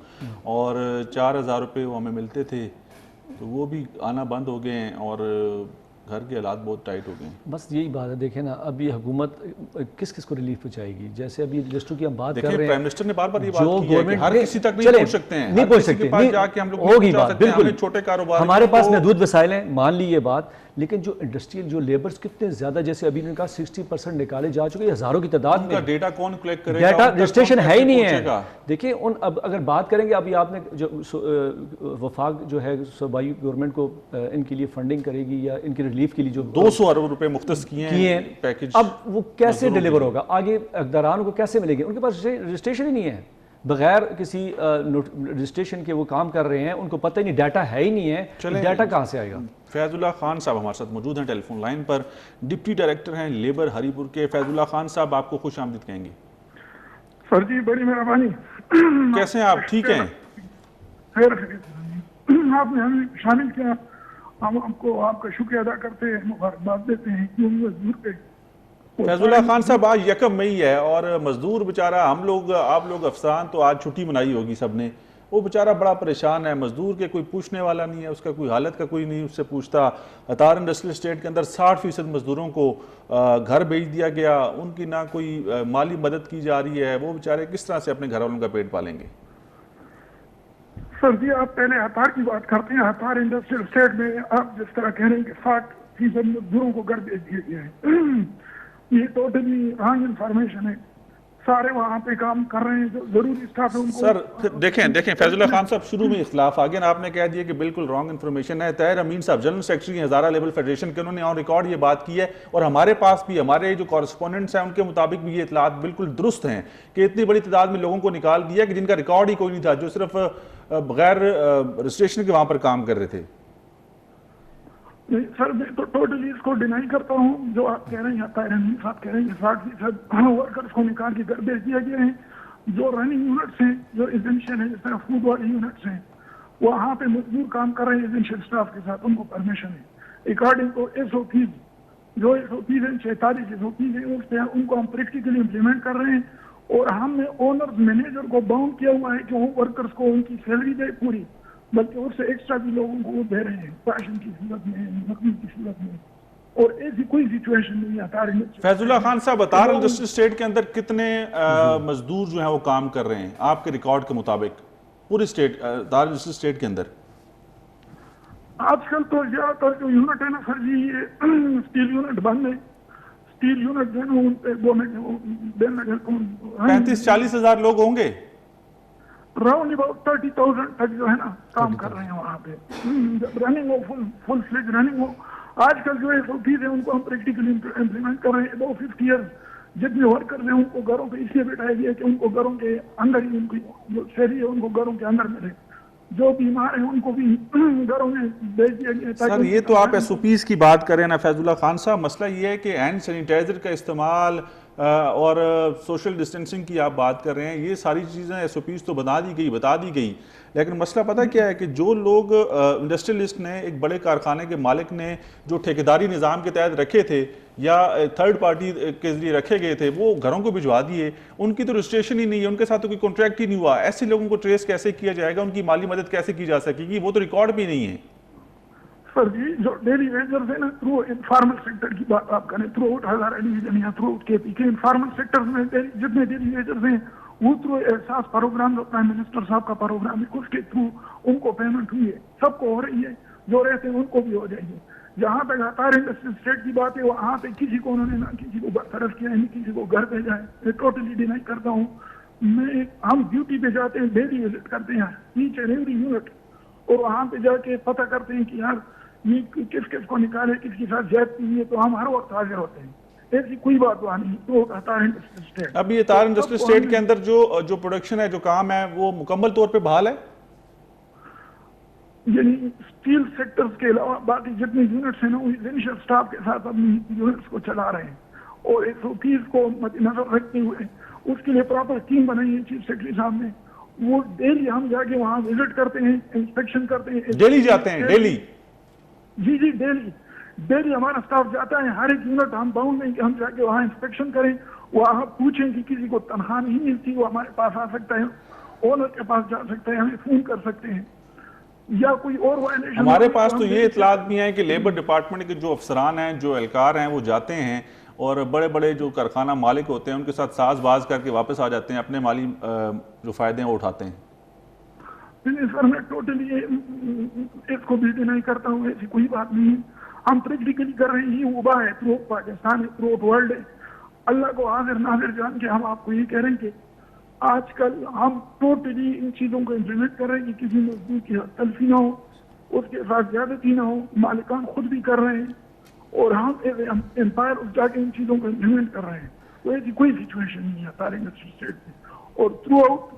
اور 4000 روپے وہ ہمیں ملتے تھے, تو وہ بھی آنا بند ہو گئے ہیں, اور گھر کے حالات بہت ٹائٹ ہو گئے ہیں. بس یہی بات ہے. دیکھیں نا, ابھی حکومت کس کس کو ریلیف پہنچائے گی؟ جیسے ابھی لسٹوں کی ہم بات کر رہے ہیں, پرائم منسٹر نے بار بار یہ بات کی ہے کہ ہر کسی تک نہیں پہنچ سکتے ہیں, نہیں پہنچ سکتے, ہوگی بات بالکل. چھوٹے کاروبار, ہمارے پاس محدود وسائل ہیں, مان لی یہ بات, لیکن جو انڈسٹریل جو لیبرز کتنے زیادہ, جیسے ابھی نے کہا 60% نکالے جا چکے, ہزاروں کی تعداد میں. ڈیٹا کون کلیکٹ کرے گا؟ ڈیٹا رجسٹریشن ہے ہی نہیں ہے. دیکھیں اب اگر بات کریں گے, ابھی آپ نے جو وفاق جو ہے صوبائی گورنمنٹ کو ان کے لیے فنڈنگ کرے گی یا ان کی ریلیف کے لیے جو 200 ارب روپے مختص کیے ہیں پیکج, اب وہ کیسے ڈیلیور ہوگا؟ آگے اقداران کو کیسے ملے گی؟ ان کے پاس رجسٹریشن ہی نہیں ہے. بغیر کسی رجسٹریشن کے وہ کام کر رہے ہیں, ان کو پتہ ہی نہیں, ڈیٹا ہے ہی نہیں ہے, ڈیٹا کہاں سے آئے گا. فیض اللہ خان صاحب ہمارے ساتھ موجود ہیں ٹیلی فون لائن پر, ڈپٹی ڈائریکٹر ہیں لیبر ہری پور کے. فیض اللہ خان صاحب آپ کو خوش آمدید کہیں گے. سر جی بڑی مہربانی. کیسے ہیں آپ, ٹھیک ہیں؟ خیر آپ نے ہمیں شامل کیا, ہم آپ کو آپ کا شکریہ ادا کرتے ہیں, مبارکباد دیتے ہیں کیوں مزدور پہ. فیض اللہ خان صاحب آج 1 مئی ہے اور مزدور بیچارہ, ہم لوگ آپ لوگ افسران تو آج چھٹی منائی ہوگی سب نے, وہ بیچارہ بڑا پریشان ہے. مزدور کے کوئی پوچھنے والا نہیں ہے, اس کا کوئی حالت کا کوئی نہیں اس سے پوچھتا. اتار انڈسٹریل اسٹیٹ کے اندر 60% مزدوروں کو گھر بھیج دیا گیا, ان کی نہ کوئی مالی مدد کی جا رہی ہے. وہ بیچارے کس طرح سے اپنے گھر والوں کا پیٹ پالیں گے؟ سر جی آپ پہلے ہتار کی بات کرتے ہیں. ہتار انڈسٹریل اسٹیٹ میں آپ جس طرح کہہ رہے ہیں کہ 60% مزدوروں کو گھر بھیج دیا گیا ہے, یہ ٹوٹلی رانگ انفارمیشن ہے. سارے وہاں پہ کام کر رہے ہیں جو ضروری اسٹاف ہے ان کو. سر دیکھیں فیض اللہ خان صاحب, شروع میں اختلاف آ گیا نا, آپ نے کہہ دیا کہ بالکل رانگ انفارمیشن ہے. طاہر امین صاحب general secretary Hazara labour federation کے, انہوں نے آن ریکارڈ یہ بات کی ہے, اور ہمارے پاس بھی ہمارے جو کورسپونڈنٹس ہیں ان کے مطابق بھی یہ اطلاعات بالکل درست ہیں کہ اتنی بڑی تعداد میں لوگوں کو نکال دیا کہ جن کا ریکارڈ ہی کوئی نہیں تھا, جو صرف بغیر رجسٹریشن کے وہاں پر کام کر رہے تھے. سر میں تو ٹوٹلی اس کو ڈینائی کرتا ہوں جو آپ کہہ رہے ہیں. طاہر امین صاحب کہہ رہے ہیں 60% ورکرز کو نکال کے گھر بھیج دیا گیا ہے. جو رننگ یونٹس ہیں, جو ایسنشیل ہیں, جس طرح فوڈ والی یونٹس ہیں, وہاں پہ مزدور کام کر رہے ہیں ایسنشیل اسٹاف کے ساتھ, ان کو پرمیشن ہے اکارڈنگ ٹو SOPs. جو SOPs ہیں 46 SOPs ہیں, اس پہ ان کو ہم پریکٹیکلی امپلیمنٹ کر رہے ہیں. اور ہم نے اونرز مینیجر کو باؤنڈ کیا ہوا ہے کہ وہ ورکرز کو ان کی سیلری دے پوری, بلکہ اس سے ایکسٹرا بھی لوگوں کو وہ دے رہے ہیں راشن کی صورت میں, نقدی کی صورت میں. اور ایسی کوئی سچویشن نہیں ہے. فیض اللہ خان صاحب اتار انڈسٹریل اسٹیٹ کے اندر کتنے مزدور جو ہیں وہ کام کر رہے ہیں آپ کے ریکارڈ کے مطابق پوری اسٹیٹ, اتار انڈسٹریل اسٹیٹ کے اندر؟ آج کل تو زیادہ تر جو یونٹ ہے نا سر جی, یہ اسٹیل یونٹ بند ہے. اسٹیل یونٹ جو ہے نا ان پہ گورنمنٹ 35-40 ہزار لوگ ہوں گے, راؤنڈ اباؤٹ 30,000 تک جو ہے نا کام کر رہے ہیں وہاں پہ. رننگ ہو, فل فلیج رننگ ہو. آج کل جو SOPs ہیں ان کو ہم پریکٹیکلی امپلیمنٹ کر رہے ہیں. اباؤٹ 50 ایئرز جتنے ورکرز ہیں ان کو گھروں پہ اس لیے بٹھایا گیا کہ ان کو گھروں کے اندر ہی ان کی جو شہری ہے ان کو گھروں کے اندر ملے. جو بیمار ہیں ان کو بھی گھروں میں بھیج دیا گیا. سر یہ تو آپ SOPs کی بات کریں نا فیض اللہ خان صاحب, مسئلہ یہ ہے کہ ہینڈ سینیٹائزر کا استعمال اور سوشل ڈسٹینسنگ کی آپ بات کر رہے ہیں, یہ ساری چیزیں SOPs تو بتا دی گئی, لیکن مسئلہ پتہ کیا ہے کہ جو لوگ انڈسٹریلسٹ نے, ایک بڑے کارخانے کے مالک نے جو ٹھیکیداری نظام کے تحت رکھے تھے یا تھرڈ پارٹی کے ذریعے رکھے گئے تھے, وہ گھروں کو بھجوا دیے. ان کی تو رجسٹریشن ہی نہیں ہے, ان کے ساتھ تو کوئی کانٹریکٹ ہی نہیں ہوا. ایسے لوگوں کو ٹریس کیسے کیا جائے گا, ان کی مالی مدد کیسے کی جا سکے گی, وہ تو ریکارڈ بھی نہیں ہے. سر جی جو ڈیلی ویجرز ہیں نا, تھرو انفارمل سیکٹر کی بات آپ کریں, تھرو آؤٹ ہزارہ ڈویژن یا تھرو آؤٹ KP کے انفارمل سیکٹرز میں جتنے ڈیلی ویجرز ہیں وہ تھرو احساس پروگرام جو پرائم منسٹر صاحب کا پروگرام ہے اس کے تھرو ان کو پیمنٹ ہوئی ہے, سب کو ہو رہی ہے. جو رہتے ہیں ان کو بھی ہو جائے گی. جہاں تک ہتار انڈسٹریل اسٹیٹ کی بات ہے, وہاں پہ کسی کو انہوں نے نہ کسی کو برطرف کیا ہے, نہ کسی کو گھر بھیجا ہے. میں ٹوٹلی ڈینائی کرتا ہوں. ہم ڈیوٹی پہ جاتے ہیں, ڈیلی وزٹ کرتے ہیں ایچ اینڈ ایوری یونٹ, اور وہاں پہ جا کے پتہ کرتے ہیں کہ یار یہ کس کس کو نکالے, کس کے ساتھ زیادتی ہوئی ہے, تو ہم ہر وقت حاضر ہوتے ہیں. ایسی کوئی بات وہاں نہیں. تو اتار انڈسٹریل اسٹیٹ, اب یہ اتار انڈسٹریل اسٹیٹ کے اندر جو پروڈکشن ہے, جو کام ہے, وہ مکمل طور پہ بحال ہے. یعنی اسٹیل سیکٹرز کے علاوہ باقی جتنے یونٹس ہیں نا, وہ ایسنشیل اسٹاف کے ساتھ اپنی یونٹس کو چلا رہے ہیں, اور SOPs کو مد نظر رکھتے ہوئے اس کے لیے پراپر ٹیم بنائی ہے چیف سیکرٹری صاحب نے. وہ ڈیلی ہم جا کے وہاں وزٹ کرتے ہیں, انسپیکشن کرتے ہیں. ڈیلی جاتے ہیں؟ ڈیلی جی ڈیلی ہمارا اسٹاف جاتا ہے. ہر ایک یونٹ ہم باؤنڈ ہیں کہ ہم جا کے وہاں انسپیکشن کریں, وہاں پوچھیں کہ کسی کو تنخواہ نہیں ملتی, وہ ہمارے پاس آ سکتا ہے, اونر کے پاس جا سکتا ہے, ہمیں فون کر سکتے ہیں, یا کوئی اور وائلیشن. ہمارے پاس تو یہ اطلاعات بھی ہیں کہ لیبر ڈپارٹمنٹ کے جو افسران ہیں, جو اہلکار ہیں, وہ جاتے ہیں اور بڑے بڑے جو کارخانہ مالک ہوتے ہیں ان کے ساتھ ساز باز کر کے واپس آ جاتے ہیں, اپنے مالی جو فائدے ہیں وہ اٹھاتے ہیں. سر میں ٹوٹلی اس کو بھی نہیں کرتا ہوں, ایسی کوئی بات نہیں. ہم پریکٹیکلی کر رہے ہیں, یہ وبا ہے تھرو پاکستان ہے, تھرو ورلڈ ہے. اللہ کو حاضر ناظر جان کے ہم آپ کو یہ کہہ رہے ہیں کہ آج کل ہم ٹوٹلی ان چیزوں کو امپلیمنٹ کر رہے ہیں کہ کسی مزدور کی تلفی نہ ہو, اس کے ساتھ زیادتی نہ ہو. مالکان خود بھی کر رہے ہیں, اور ہم امپائر جا کے ان چیزوں کو امپلیمنٹ کر رہے ہیں. تو ایسی کوئی سچویشن نہیں ہے اتار انڈسٹریل اسٹیٹ میں. اور تھرو آؤٹ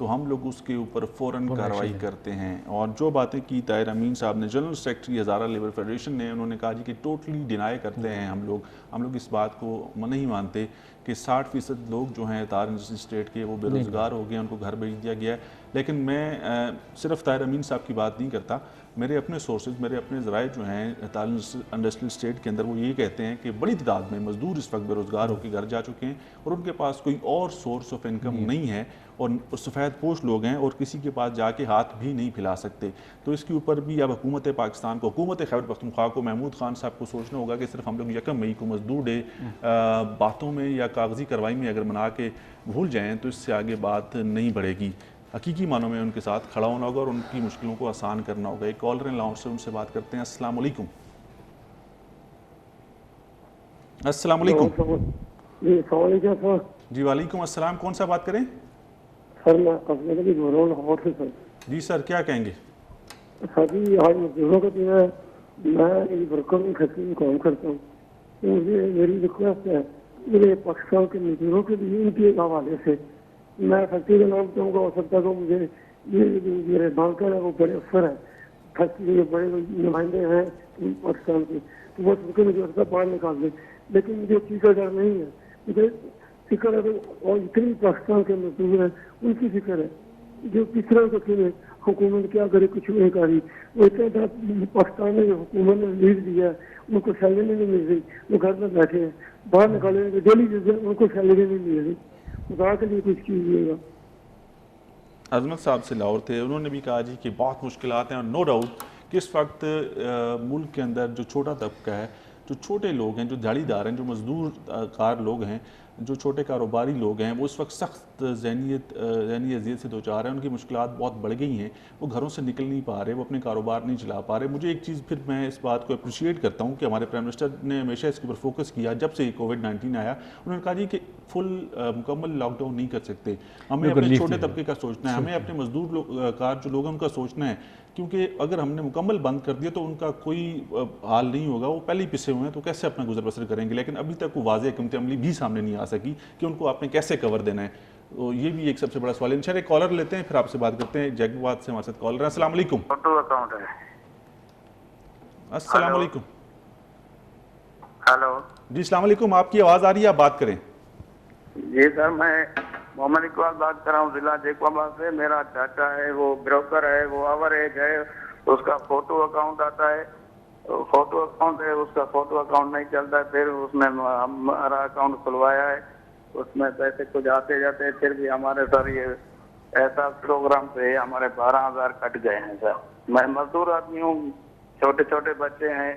تو ہم لوگ اس کے اوپر فوراً کارروائی کرتے ہیں. اور جو باتیں کی طاہر امین صاحب نے, general secretary Hazara labour federation نے, انہوں نے کہا جی کہ ٹوٹلی ڈینائی کرتے ہیں ہم لوگ اس بات کو نہیں مانتے کہ 60% لوگ جو ہیں تار انڈسٹریل اسٹیٹ کے وہ بے روزگار ہو گئے ہیں, ان کو گھر بھیج دیا گیا ہے. لیکن میں صرف طاہر امین صاحب کی بات نہیں کرتا, میرے اپنے سورسز, میرے اپنے ذرائع جو ہیں تار انڈسٹریل اسٹیٹ کے اندر, وہ یہ کہتے ہیں کہ بڑی تعداد میں مزدور اس وقت بے روزگار ہو کے گھر جا چکے ہیں اور ان کے پاس کوئی اور سورس آف انکم نہیں ہے, اور سفید پوش لوگ ہیں اور کسی کے پاس جا کے ہاتھ بھی نہیں پھیلا سکتے. تو اس کے اوپر بھی اب حکومت پاکستان کو, حکومت خیبر پختونخوا کو, محمود خان صاحب کو سوچنا ہوگا کہ صرف ہم لوگ 1 مئی کو مزدور ڈے باتوں میں یا کاغذی کارروائی میں اگر منا کے بھول جائیں تو اس سے آگے بات نہیں بڑھے گی. حقیقی معنوں میں ان کے ساتھ کھڑا ہونا ہوگا اور ان کی مشکلوں کو آسان کرنا ہوگا. ایک کالر ہیں لاہور سے, ان سے بات کرتے ہیں. السلام علیکم. السلام علیکم. جی السلام علیکم سر. جی وعلیکم السلام. کون سا بات کریں سر؟ میں اپنے کے لیے بول رہا ہوں لاہور سے سر. جی سر, کیا کہیں گے؟ سر جی آج مزدوروں کا دن ہے, میں ایک ورکر میں کھیتی میں کام کرتا ہوں. مجھے میری ریکویسٹ ہے میرے پاکستان کے مزدوروں کے لیے ان کے حوالے سے, میں فیکٹری کا نام چاہوں گا, ہو سکتا ہے کہ مجھے یہ میرے بانکر ہے وہ بڑے افسر ہیں, فیکٹری کے بڑے نمائندے ہیں پاکستان کے, تو وہ سب کے مجھے اس کا باہر نکال دیں. لیکن مجھے چیز کا ڈر نہیں ہے, مجھے فکر ہے اور جتنے پاکستان کے مزدور ہیں ان کی فکر ہے جو کس طرح کے حکومت کیا کرے, کچھ نہیں کری. وہ اتنا پاکستان میں جو حکومت نے لیڈ دیا ہے ان کو سیلری نہیں مل رہی, وہ گھر میں بیٹھے ہیں, باہر نکالے ڈیلی ان کو سیلری نہیں مل رہی. خدا کے لیے کچھ کیجیے گا. عظمت صاحب سے لاہور تھے, انہوں نے بھی کہا جی کہ بہت مشکلات ہیں, اور نو ڈاؤٹ کہ اس وقت ملک کے اندر جو چھوٹا طبقہ ہے, جو چھوٹے لوگ ہیں, جو دھاڑی دار ہیں, جو مزدور کار لوگ ہیں, جو چھوٹے کاروباری لوگ ہیں, وہ اس وقت سخت ذہنی اذیت سے دوچار ہیں. ان کی مشکلات بہت بڑھ گئی ہیں, وہ گھروں سے نکل نہیں پا رہے, وہ اپنے کاروبار نہیں چلا پا رہے. مجھے ایک چیز پھر میں اس بات کو اپریشیٹ کرتا ہوں کہ ہمارے پرائم منسٹر نے ہمیشہ اس کے اوپر فوکس کیا. جب سے کووڈ-19 آیا انہوں نے کہا جی کہ فل مکمل لاک ڈاؤن نہیں کر سکتے, ہمیں اپنے چھوٹے طبقے کا سوچنا ہے, ہمیں اپنے مزدور کار جو لوگ ہیں ان کا سوچنا ہے, کیونکہ اگر ہم نے مکمل بند کر دیا تو ان کا کوئی حال نہیں ہوگا, وہ پہلے ہی پسے ہوئے ہیں تو کیسے اپنا گزر بسر کریں گے. لیکن ابھی تک وہ واضح حکمت عملی بھی سامنے نہیں آ سکی کہ ان کو آپ نے کیسے کور دینا ہے. تو یہ بھی ایک سب سے بڑا سوال ہے. انشاءاللہ ایک کالر لیتے ہیں, پھر آپ سے بات کرتے ہیں. جیک آباد سے ہمارے ساتھ کالر ہیں. السلام علیکم. اکاؤنٹ ہے. السلام علیکم. ہیلو جی السلام علیکم, آپ کی آواز آ رہی ہے, آپ بات کریں. جی سر, میں محمد اقبال بات کر رہا ہوں ضلع جیک آباد سے. میرا چاچا ہے, وہ بروکر ہے, وہ اوور ایج ہے, اس کا فوٹو اکاؤنٹ آتا ہے, فوٹو اکاؤنٹ ہے, اس کا فوٹو اکاؤنٹ نہیں چلتا ہے. پھر اس نے ہمارا اکاؤنٹ کھلوایا ہے, اس میں پیسے کچھ آتے جاتے ہیں, پھر بھی ہمارے سر یہ ایسا پروگرام سے ہمارے 12,000 کٹ گئے ہیں سر. میں مزدور آدمی ہوں, چھوٹے چھوٹے بچے ہیں.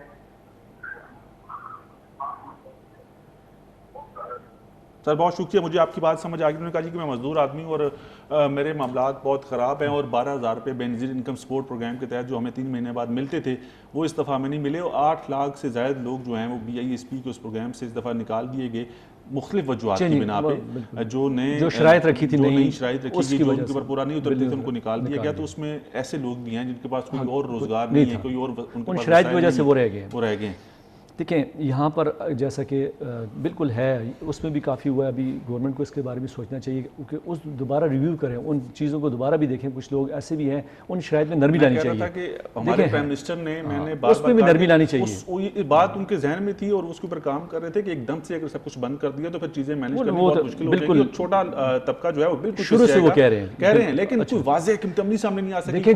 سر بہت شکریہ, مجھے آپ کی بات سمجھ آ گئی. انہوں نے کہا جی کہ میں مزدور آدمی ہوں اور میرے معاملات بہت خراب ہیں, اور 12,000 روپے بے نظیر انکم سپورٹ پروگرام کے تحت جو ہمیں 3 مہینے بعد ملتے تھے وہ اس دفعہ ہمیں نہیں ملے, اور 8 لاکھ سے زائد لوگ جو ہیں وہ BISP کے اس پروگرام سے اس دفعہ نکال دیے گئے مختلف وجوہات کی بنا پہ. جو شرائط رکھی تھی, نئی شرائط رکھی تھی, جو ان کے اوپر پورا نہیں اترتے تھے, ان کو نکال دیا گیا. تو اس میں ایسے لوگ بھی ہیں جن کے پاس کوئی اور روزگار نہیں ہے, کوئی اور ان کے شرائط کی وجہ سے وہ رہ گئے ہیں. دیکھیں یہاں پر جیسا کہ بالکل ہے, اس میں بھی کافی ہوا ہے. ابھی گورنمنٹ کو اس کے بارے میں سوچنا چاہیے کہ اس دوبارہ ریویو کریں, ان چیزوں کو دوبارہ بھی دیکھیں. کچھ لوگ ایسے بھی ہیں, ان شرائط میں نرمی لانی چاہیے. کہ ہمارے پرائم منسٹر نے, میں نے اس میں بھی نرمی لانی چاہیے. بات ان کے ذہن میں تھی اور اس کے اوپر کام کر رہے تھے کہ ایک دم سے اگر سب کچھ بند کر دیا تو پھر چیزیں مینیج کرنا بہت مشکل ہو جائے گی. چھوٹا طبقہ جو ہے وہ بالکل شروع سے وہ کہہ رہے ہیں, لیکن کوئی واضح حکمت عملی سامنے نہیں آ سکی. دیکھیں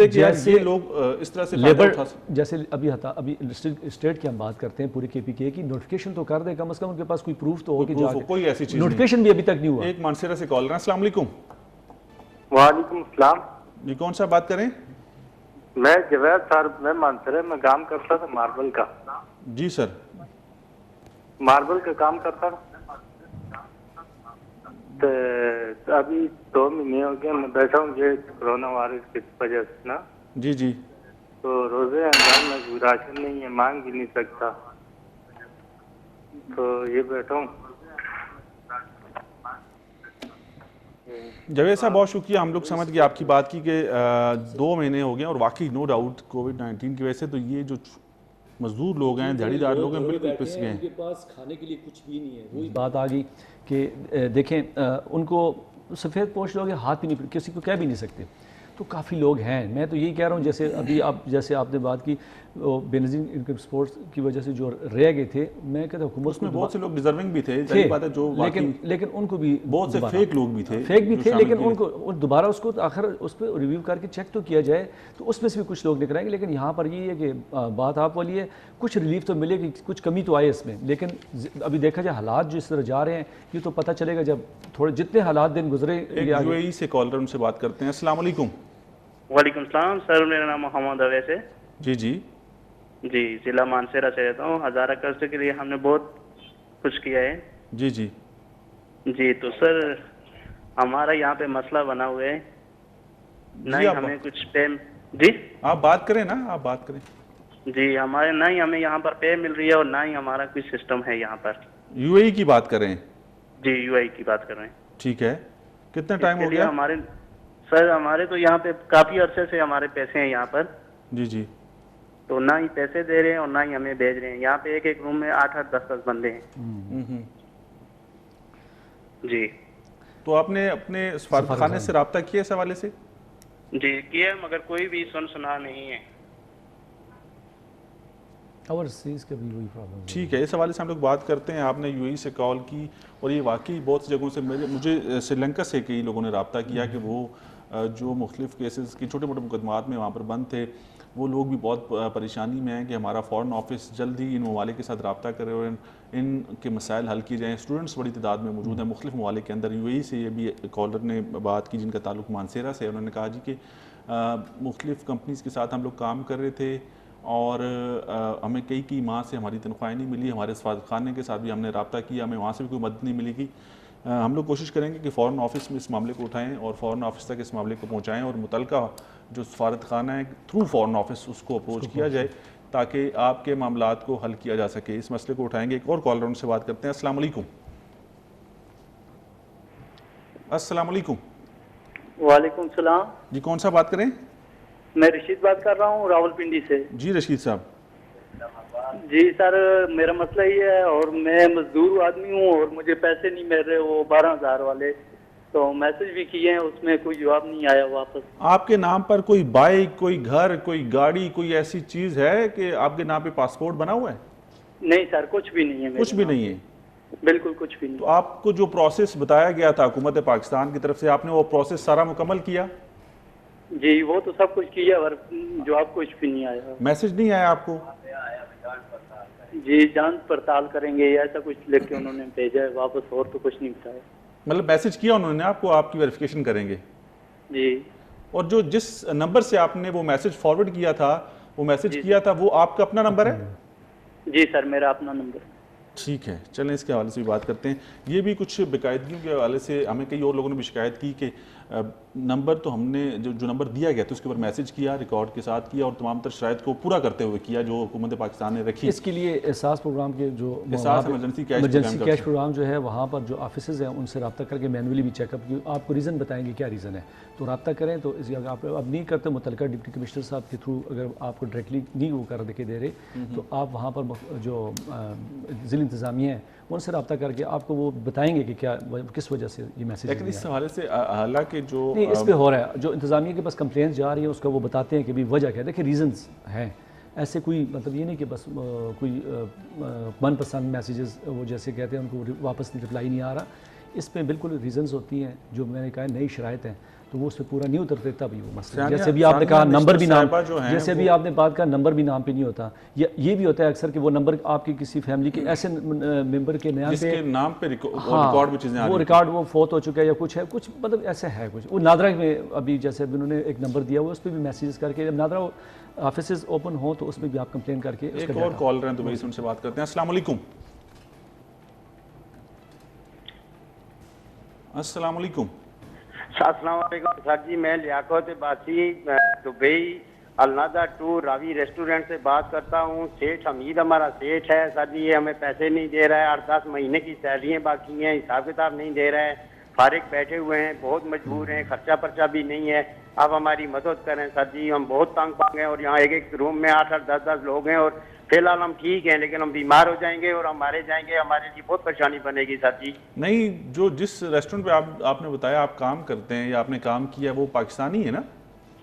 جیسے یہ لوگ اس طرح سے لیبر, جیسے ابھی اسٹیٹ کی ہم بات کرتے ہیں پوری KPK کی, نوٹیفیکیشن تو کر دیں, کم از کم ان کے پاس کوئی پروف تو ہو کہ کوئی ایسی چیز نوٹیفیکیشن بھی ابھی تک نہیں ہوا. ایک مانسیرہ سے کال رہا ہے. السلام علیکم. وعلیکم السلام. جی کون سا بات کریں؟ میں جوید سر, میں مانسیرہ میں کام کرتا تھا ماربل کا. جی سر. ماربل کا کام کرتا تھا, تو ابھی 2 مہینے ہو گئے میں بیٹھا ہوں یہ کورونا وائرس کی وجہ سے نا. جی جی. تو روزے اندر میں کوئی راشن نہیں ہے, مانگ بھی نہیں سکتا, تو یہ بیٹھا ہوں. جاوید صاحب بہت شکریہ, ہم لوگ سمجھ گئے آپ کی بات کی کہ 2 مہینے ہو گئے, اور واقعی نو ڈاؤٹ کووڈ-19 کی وجہ سے تو یہ جو مزدور لوگ ہیں, دھاڑی دار لوگ ہیں, بالکل پس گئے ہیں. ان کے پاس کھانے کے لیے کچھ بھی نہیں ہے. وہی بات آ گئی کہ دیکھیں ان کو سفید پوش لوگ ہیں، ہاتھ بھی نہیں کسی کو کہہ بھی نہیں سکتے. تو کافی لوگ ہیں. میں تو یہی کہہ رہا ہوں جیسے ابھی جیسے آپ نے بات کی بے نظیر انکم سپورٹس کی وجہ سے جو رہ گئے تھے، میں کہتا ہوں حکومت میں بہت سے لوگ ڈیزرونگ بھی تھے، صحیح بات ہے، جو لیکن ان کو بھی بہت سے فیک لوگ بھی تھے، لیکن ان کو دوبارہ اس کو آخر اس پہ ریویو کر کے چیک تو کیا جائے تو اس میں سے بھی کچھ لوگ نکل آئیں گے. لیکن یہاں پر یہ ہے کہ بات آپ والی ہے، کچھ ریلیف تو ملے گی، کچھ کمی تو آئے اس میں. لیکن ابھی دیکھا جائے حالات جو اس طرح جا رہے ہیں یہ تو پتہ چلے گا جب تھوڑے جتنے حالات دن گزرے. یو اے ای سے کالر ان سے بات کرتے ہیں. السلام علیکم. وعلیکم السلام سر، میرا نام محمد اویس ہے. جی ضلع مانسہرہ سے رہتا ہوں. ہزارہ قرض کے لیے ہم نے بہت کچھ کیا ہے. جی تو سر ہمارا یہاں پہ مسئلہ بنا ہوا ہے، نہ ہی ہمیں کچھ پے. جی آپ بات کریں نا، آپ بات کریں. جی ہمارے نہ ہی ہمیں یہاں پر پے مل رہی ہے اور نہ ہی ہمارا کوئی سسٹم ہے یہاں پر. یو اے ای کی بات کریں؟ جی یو اے ای کی بات کر رہے ہیں. ٹھیک ہے، کتنا ٹائم ہو گیا؟ سر ہمارے تو یہاں پہ کافی عرصے سے ہمارے پیسے ہیں یہاں پر. جی تو نہ ہی پیسے دے رہے ہیں اور نہ ہی ہمیں بھیج رہے ہیں. یہاں پہ ایک روم میں 8-8 10-10 بندے ہیں. جی تو آپ نے اپنے سفارتخانے سے رابطہ کیا اس حوالے سے؟ جی کیا، مگر کوئی بھی سنا نہیں ہے. ٹھیک ہے، اس حوالے سے ہم لوگ بات کرتے ہیں. آپ نے یو اے ای سے کال کی اور یہ واقعی بہت سی جگہوں سے مجھے سری لنکا سے کئی لوگوں نے رابطہ کیا کہ وہ جو مختلف کیسز کی چھوٹے موٹے مقدمات میں وہاں پر بند تھے، وہ لوگ بھی بہت پریشانی میں ہیں کہ ہمارا فارن آفس جلد ہی ان ممالک کے ساتھ رابطہ کرے اور ان کے مسائل حل کیے جائیں. اسٹوڈنٹس بڑی تعداد میں موجود ہیں مختلف ممالک کے اندر. یو اے ای سے یہ بھی کالر نے بات کی جن کا تعلق مانسہرہ سے. انہوں نے کہا جی کہ مختلف کمپنیز کے ساتھ ہم لوگ کام کر رہے تھے اور ہمیں کئی ماہ سے ہماری تنخواہیں نہیں ملی. ہمارے سفارتخانے کے ساتھ بھی ہم نے رابطہ کیا، ہمیں وہاں سے بھی کوئی مدد نہیں ملے گی. ہم لوگ کوشش کریں گے کہ فارن آفس میں اس معاملے کو اٹھائیں اور فارن آفس تک اس معاملے کو پہنچائیں اور متعلقہ جو سفارتخانہ ہے تھرو فارن آفس اس کو اپروچ کیا جائے تاکہ آپ کے معاملات کو حل کیا جا سکے. اس مسئلے کو اٹھائیں گے. ایک اور کالر ان سے بات کرتے ہیں. السلام علیکم. السلام علیکم. وعلیکم السلام. جی کون سا بات کریں؟ میں رشید بات کر رہا ہوں راولپنڈی سے. جی رشید صاحب. جی سر میرا مسئلہ یہ ہے، اور میں مزدور آدمی ہوں اور مجھے پیسے نہیں مل رہے، وہ 12,000 والے. تو میسج بھی کیے ہیں، اس میں کوئی جواب نہیں آیا واپس. آپ کے نام پر کوئی بائک، کوئی گھر، کوئی گاڑی، کوئی ایسی چیز ہے کہ آپ کے نام پہ پاسپورٹ بنا ہوا ہے؟ نہیں سر کچھ بھی نہیں ہے. کچھ بھی نہیں ہے؟ بالکل کچھ بھی نہیں. تو آپ کو جو پروسیس بتایا گیا تھا حکومت پاکستان کی طرف سے، آپ نے وہ پروسیس سارا مکمل کیا؟ جی وہ تو سب کچھ کیا اور جواب کچھ بھی نہیں آیا. میسج نہیں آیا آپ کو؟ جی جانچ پڑتال کریں گے ایسا کچھ لکھ کے انہوں نے بھیجا ہے واپس، اور تو کچھ نہیں بتایا. مطلب میسج کیا انہوں نے آپ کو، آپ کی ویریفیکیشن کریں گے؟ جی. اور جو جس نمبر سے آپ نے وہ میسج فارورڈ کیا تھا، وہ میسج کیا تھا، وہ آپ کا اپنا نمبر ہے؟ جی سر میرا اپنا نمبر. ٹھیک ہے، چلیں اس کے حوالے سے بھی بات کرتے ہیں. یہ بھی کچھ باقاعدگیوں کے حوالے سے ہمیں کئی اور لوگوں نے بھی شکایت کی کہ نمبر تو ہم نے جو نمبر دیا گیا تھا اس کے اوپر میسج کیا، ریکارڈ کے ساتھ کیا اور تمام تر شرائط کو پورا کرتے ہوئے کیا جو حکومت پاکستان نے رکھی. اس کے لیے احساس پروگرام کے جو ایمرجنسی کیش پروگرام جو ہے وہاں پر جو آفیسز ہیں ان سے رابطہ کر کے مینولی بھی چیک اپ کی، آپ کو ریزن بتائیں گے کیا ریزن ہے تو رابطہ کریں. تو اس اگر آپ اب نہیں کرتے متعلقہ ڈپٹی کمشنر صاحب کے تھرو اگر آپ کو ڈائریکٹلی نہیں وہ کر کے دے رہے تو آپ وہاں پر جو ضلع انتظامیہ ہیں ان سے رابطہ کر کے آپ کو وہ بتائیں گے کہ کیا کس وجہ سے یہ میسیج. لیکن اس حوالے سے حالانکہ جو نہیں اس پہ ہو رہا ہے، جو انتظامیہ کے پاس کمپلینس جا رہی ہیں اس کا وہ بتاتے ہیں کہ بھی وجہ کیا ہے. دیکھیں ریزنز ہیں ایسے، کوئی مطلب یہ نہیں کہ بس کوئی من پسند میسیجز وہ جیسے کہتے ہیں ان کو واپس رپلائی نہیں آ رہا. اس پہ بالکل ریزنز ہوتی ہیں جو میں نے کہا نئی شرائط ہیں تو وہ اس پہ پورا نہیں اترتے تب یہ وہ مسئلہ. جیسے بھی آپ نے کہا نمبر بھی نام، جیسے بھی آپ نے بات کہا نمبر بھی نام پہ نہیں ہوتا. یہ بھی ہوتا ہے اکثر کہ وہ نمبر آپ کی کسی فیملی کے ایسے ممبر کے نام پہ ریکارڈ میں چیزیں، وہ ریکارڈ وہ فوت ہو چکا ہے یا کچھ ہے، کچھ مطلب ایسے ہے کچھ. وہ نادرا میں ابھی جیسے انہوں نے ایک نمبر دیا ہوا اس پہ بھی میسیجز کر کے، جب نادرا آفیسز اوپن ہوں تو اس میں بھی آپ کمپلین کر کے. ایک اور کالر ہیں تو بھائی ان سے بات کرتے ہیں. السلام علیکم. السلام علیکم. السلام علیکم سر جی، میں لیاقت باسی دبئی النادا ٹور راوی ریسٹورنٹ سے بات کرتا ہوں. سیٹھ حمید ہمارا سیٹھ ہے سر جی، یہ ہمیں پیسے نہیں دے رہا ہے، 8-10 مہینے کی سیلریاں باقی ہیں، حساب کتاب نہیں دے رہا ہے، فارغ بیٹھے ہوئے ہیں، بہت مجبور ہیں، خرچہ پرچہ بھی نہیں ہے. آپ ہماری مدد کریں سر جی، ہم بہت تنگ پانگ ہیں اور یہاں ایک روم میں 8-10 لوگ ہیں اور فی الحال ہم ٹھیک ہیں، لیکن ہم بیمار ہو جائیں گے اور ہم مارے جائیں گے، ہمارے لیے بہت پریشانی بنے گی سر جی۔ نہیں، جو جس ریسٹورنٹ پہ آپ نے بتایا آپ کام کرتے ہیں یا آپ نے کام کیا وہ پاکستانی ہے نا؟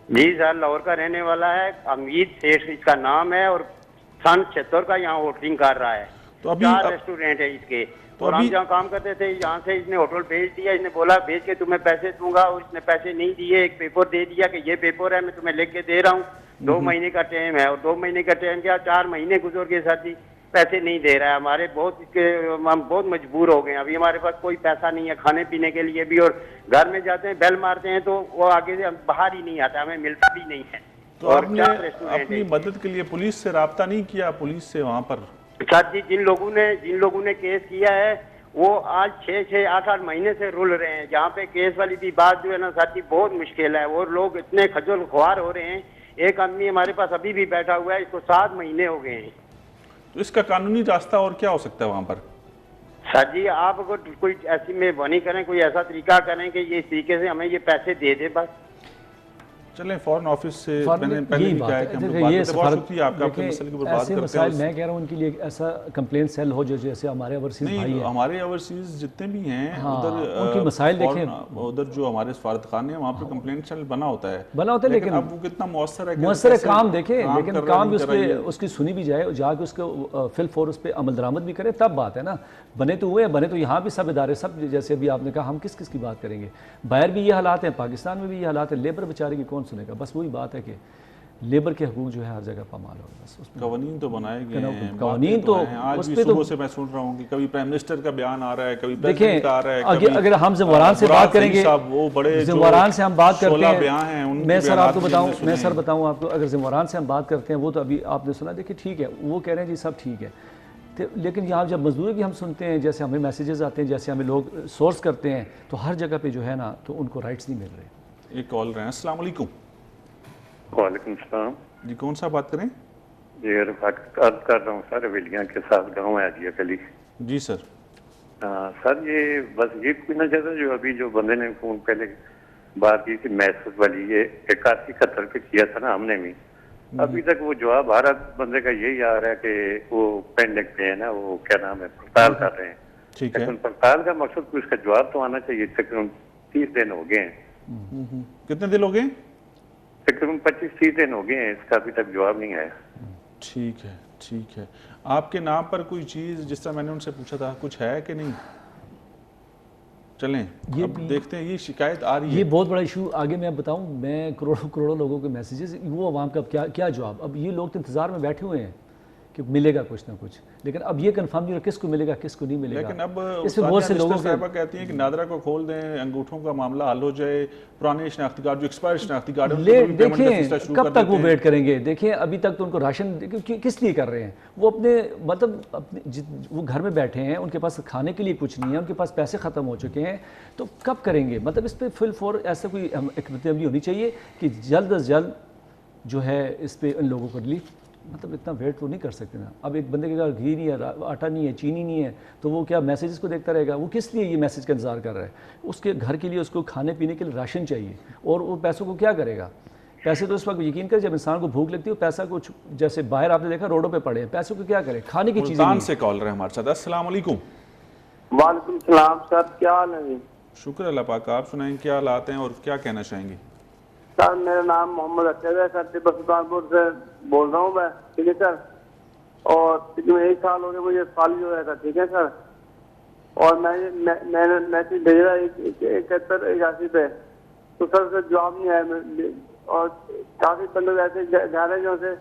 جی سر، لاہور کا رہنے والا ہے، حمید سیٹھ اس کا نام ہے، اور سن 76 کا یہاں ہوٹلنگ کر رہا ہے، تو ابھی 4 ریسٹورینٹ ہے اس کے، اور ہم جہاں کام کرتے تھے یہاں سے اس نے ہوٹل بھیج دیا، اس نے بولا بھیج کے تمہیں پیسے دوں گا، اور اس نے پیسے نہیں دیے، ایک پیپر دے دیا کہ یہ پیپر ہے میں تمہیں لکھ کے دے رہا ہوں، 2 مہینے کا ٹائم ہے، اور 2 مہینے کا ٹائم کیا 4 مہینے گزر گئے سر جی، پیسے نہیں دے رہا ہے ہمارے، ہم بہت مجبور ہو گئے ہیں، ابھی ہمارے پاس کوئی پیسہ نہیں ہے کھانے پینے کے لیے بھی، اور گھر میں جاتے ہیں بیل مارتے ہیں تو وہ آگے سے باہر ہی نہیں آتا، ہمیں ملتا بھی نہیں ہے۔ تو آپ نے اپنی مدد کے لیے پولیس سے رابطہ نہیں کیا؟ پولیس سے وہاں پر سر جی جن لوگوں نے کیس کیا ہے وہ آج 6-8 مہینے سے رول رہے ہیں، جہاں پہ کیس والی بھی بات جو ہے نا سر جی بہت مشکل ہے، وہ لوگ اتنے خجل خوار ہو رہے ہیں، ایک آدمی ہمارے پاس ابھی بھی بیٹھا ہوا ہے، اس کو 7 مہینے ہو گئے ہیں۔ تو اس کا قانونی راستہ اور کیا ہو سکتا ہے وہاں پر؟ سر جی آپ اگر کوئی ایسی مہربانی کریں، کوئی ایسا طریقہ کریں کہ یہ اس طریقے سے ہمیں یہ پیسے دے دے بس۔ چلیں فورن آفس سے پہلے بھی کیا ہے کہ ہم لوگ بات کرتے ہیں، بہت شکریہ آپ کا اپنے مسئلے کے اوپر بات کرتے ہیں۔ میں کہہ رہا ہوں ان کے لیے ایسا کمپلین سیل ہو جو جیسے ہمارے اوورسیز بھائی ہیں، ہمارے اوورسیز جتنے بھی ہیں ادھر ان کی مسائل دیکھیں، ادھر جو ہمارے سفارت خانے ہیں وہاں پہ کمپلین سیل بنا ہوتا ہے، لیکن اب وہ کتنا مؤثر ہے کام دیکھیں، لیکن کام بھی اس کی سنی بھی جائے، جا کے اس کو فل فور اس پہ عمل درآمد بھی کرے تب بات ہے نا۔ بنے تو ہوئے ہیں، بنے تو یہاں بھی سب ادارے سب، جیسے ابھی آپ نے کہا ہم کس کی بات کریں گے، باہر بھی یہ حالات ہیں، پاکستان میں بھی یہ حالات ہیں، لیبر بیچارے کی کون سنے گا، بس وہی بات ہے کہ لیبر کے حقوق جو ہے ہر جگہ پامال ہوگا، بس اس قوانین تو بنائے گئے ہیں، قوانین تو آج بھی صبح سے میں سن رہا ہوں کہ کبھی پرائم منسٹر کا بیان آ رہا ہے، کبھی پریزیڈنٹ کا آ رہا ہے، اگر ہم زمواران سے بات کریں گے، زمواران سے ہم بات کرتے ہیں، میں سر آپ کو بتاؤں، میں سر بتاؤں آپ کو، اگر زمواران سے ہم بات کرتے ہیں وہ تو ابھی آپ نے سنا، دیکھیں ٹھیک ہے وہ کہہ رہے ہیں جی سب ٹھیک ہے، لیکن یہاں جب مزدوری کی ہم سنتے ہیں، جیسے ہمیں میسیجز آتے ہیں، جیسے ہمیں لوگ سورس کرتے ہیں، تو ہر جگہ پہ جو ہے نا تو ان کو رائٹس نہیں مل رہے۔ ایک کال رہے ہیں، السلام علیکم۔ وعلیکم السلام جی کون سا بات کریں؟ جی عرض کر رہا ہوں سر، ویلیاں کے ساتھ گاؤں ہے آجیا کلی۔ جی سر۔ سر یہ بس یہ کوئی نہ چاہتا جو ابھی جو بندے نے فون پہلے بات کی تھی میسج والی، یہ 8171 پہ کیا تھا نا ہم نے بھی، ابھی تک وہ جواب ہر بندے کا یہی آ رہا ہے کہ وہ پینڈنگ پہ ہے نا، وہ کیا نام ہے پڑتال کر رہے ہیں، لیکن پڑتال کا مقصد کوئی اس کا جواب تو آنا چاہیے، تقریباً 30 دن ہو گئے ہیں۔ کتنے دن ہو گئے؟ تقریباً 25-30 دن ہو گئے ہیں، اس کا ابھی تک جواب نہیں آیا۔ ٹھیک ہے ٹھیک ہے، آپ کے نام پر کوئی چیز جس طرح میں نے ان سے پوچھا تھا کچھ ہے کہ نہیں؟ چلیں اب دیکھتے ہیں، یہ شکایت آ رہی ہے، یہ بہت بڑا ایشو آگے میں بتاؤں، میں کروڑوں لوگوں کے میسیجز، وہ عوام کا کیا جواب، اب یہ لوگ تو انتظار میں بیٹھے ہوئے ہیں کہ ملے گا کچھ نہ کچھ، لیکن اب یہ کنفرم نہیں ہو کس کو ملے گا کس کو نہیں ملے گا، لیکن اب اس میں بہت سے لوگوں صاحبہ کہتی ہیں کہ نادرا کو کھول دیں، انگوٹھوں کا معاملہ حل ہو جائے، پرانے شناختی کارڈ جو ایکسپائر شناختی کارڈ ہیں دیکھیں کب تک وہ ویٹ کریں گے، دیکھیں ابھی تک تو ان کو راشن کس لیے کر رہے ہیں، وہ اپنے مطلب وہ گھر میں بیٹھے ہیں، ان کے پاس کھانے کے لیے کچھ نہیں ہے، ان کے پاس پیسے ختم ہو چکے ہیں، تو کب کریں گے، مطلب اس پہ فل فور ایسا کوئی حکمت عملی ہونی چاہیے کہ جلد از جلد جو ہے اس پہ ان لوگوں کو ریلیف، مطلب اتنا ویٹ تو نہیں کر سکتے نا، اب ایک بندے کے گھر گھی نہیں ہے، آٹا نہیں ہے، چینی نہیں ہے، تو وہ کیا میسیجز کو دیکھتا رہے گا، وہ کس لیے یہ میسیج کا انتظار کر رہا ہے، اس کے گھر کے لیے اس کو کھانے پینے کے لیے راشن چاہیے، اور وہ پیسوں کو کیا کرے گا، پیسے تو اس وقت یقین کرے جب انسان کو بھوک لگتی ہے، پیسہ کچھ جیسے باہر آپ نے دیکھا روڈوں پہ پڑے ہیں، پیسوں کو کیا کرے، کھانے کی چیزیں نہیں۔ سے کال رہے ہمارے ساتھ، السلام علیکم۔ وعلیکم السلام سر، کیا حال ہے جی؟ شکر اللہ پاک، آپ سنائیں کیا حالات ہیں اور کیا کہنا چاہیں گے؟ سر میرا نام محمد اکشر ہے سر، ٹیپو سلطانپور سے بول رہا ہوں میں، ٹھیک ہے سر، اور تقریباً 1 سال ہو گیا مجھے فالج ہو رہا تھا، ٹھیک ہے سر، اور میں نے میسیج بھیجا 7181 پہ، تو سر سے جواب نہیں آیا، اور کافی بندے ایسے گھر ہیں جو سے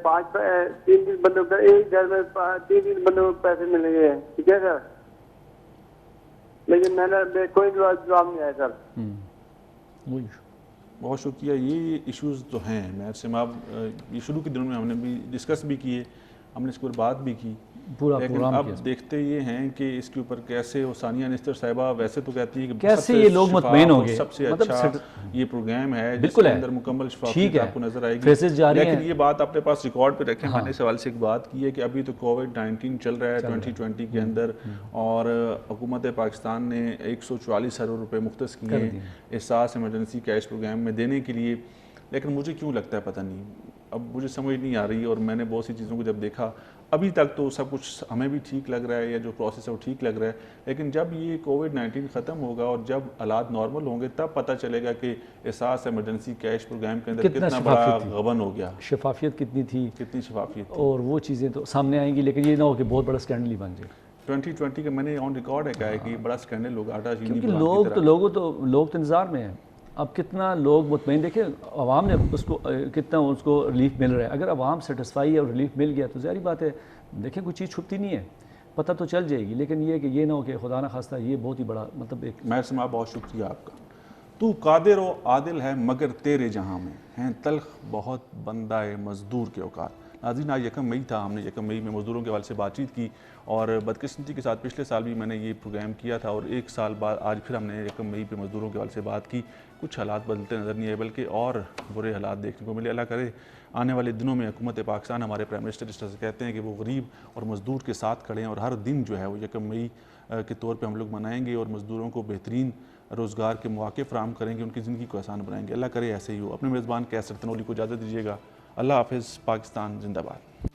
3 بندوں ایک گھر میں 3 بندوں کو پیسے ملیں گے، ٹھیک ہے سر، لیکن میں نے کوئی جواب نہیں آیا سر۔ بہت شکریہ، یہ ایشوز تو ہیں، میں سے یہ شروع کے دنوں میں ہم نے بھی ڈسکس بھی کیے، ہم نے اس پر بات بھی کی، لیکن اب دیکھتے یہ ہیں کہ اس کے اوپر کیسے ثانیہ نستر صاحبہ ویسے تو کہتی ہے کہ کیسے یہ لوگ مطمئن ہوں گے، سب سے اچھا یہ پروگرام ہے جس کے اندر مکمل شفافیت آپ کو نظر آئے گی، لیکن یہ بات اپنے پاس ریکارڈ پہ رکھیں، میں نے اس حوالے سے ایک بات کی ہے کہ ابھی تو کووڈ-19 چل رہا ہے 2020 کے اندر، اور حکومت پاکستان نے 144 ارب روپے مختص کیے ہیں احساس ایمرجنسی کیش پروگرام میں دینے کے لیے، لیکن مجھے کیوں لگتا ہے پتہ نہیں اب مجھے سمجھ نہیں آ رہی، اور میں نے بہت سی چیزوں کو جب دیکھا ابھی تک تو سب کچھ ہمیں بھی ٹھیک لگ رہا ہے، یا جو پروسیس ہے وہ ٹھیک لگ رہا ہے، لیکن جب یہ کووڈ-19 ختم ہوگا اور جب حالات نارمل ہوں گے تب پتہ چلے گا کہ احساس ایمرجنسی کیش پروگرام کے اندر کتنا بڑا غبن ہو گیا، شفافیت کتنی تھی، کتنی شفافیت تھی، اور وہ چیزیں تو سامنے آئیں گی، لیکن یہ نہ ہو کہ بہت بڑا اسکینڈل ہی بن جائے۔ 2020 کا میں نے آن ریکارڈ ہے کہا ہے کہ بڑا اسکینڈل ہوگا، آٹا چینی کیونکہ لوگ تو انتظار میں ہیں۔ اب کتنا لوگ مطمئن، دیکھیں عوام نے اس کو کتنا اس کو ریلیف مل رہا ہے، اگر عوام سیٹسفائی ہے اور ریلیف مل گیا تو ظاہری بات ہے، دیکھیں کوئی چیز چھپتی نہیں ہے، پتہ تو چل جائے گی، لیکن یہ کہ یہ نہ ہو کہ خدا نہ خواستہ یہ بہت ہی بڑا مطلب ایک۔ مہر صاحب بہت شکریہ آپ کا۔ تو قادر و عادل ہے مگر تیرے جہاں میں ہیں تلخ بہت بندہ مزدور کے اوقات۔ ناظرین آج 1 مئی تھا، ہم نے 1 مئی میں مزدوروں کے حوالے سے بات چیت کی، اور بدقسمتی کے ساتھ پچھلے سال بھی میں نے یہ پروگرام کیا تھا، اور 1 سال بعد آج پھر ہم نے 1 مئی پہ مزدوروں کے حوالے سے بات کی۔ کچھ حالات بدلتے نظر نہیں آئے بلکہ اور برے حالات دیکھنے کو ملے۔ اللہ کرے آنے والے دنوں میں حکومت پاکستان، ہمارے پرائم منسٹر اس طرح سے کہتے ہیں کہ وہ غریب اور مزدور کے ساتھ کھڑے ہیں، اور ہر دن جو ہے وہ 1 مئی کے طور پہ ہم لوگ منائیں گے اور مزدوروں کو بہترین روزگار کے مواقع فراہم کریں گے، ان کی زندگی کو آسان بنائیں گے۔ اللہ کرے ایسے ہی ہو۔ اپنے میزبان کیسر تنولی کو اجازت دیجیے گا۔ اللہ حافظ۔ پاکستان زندہ باد۔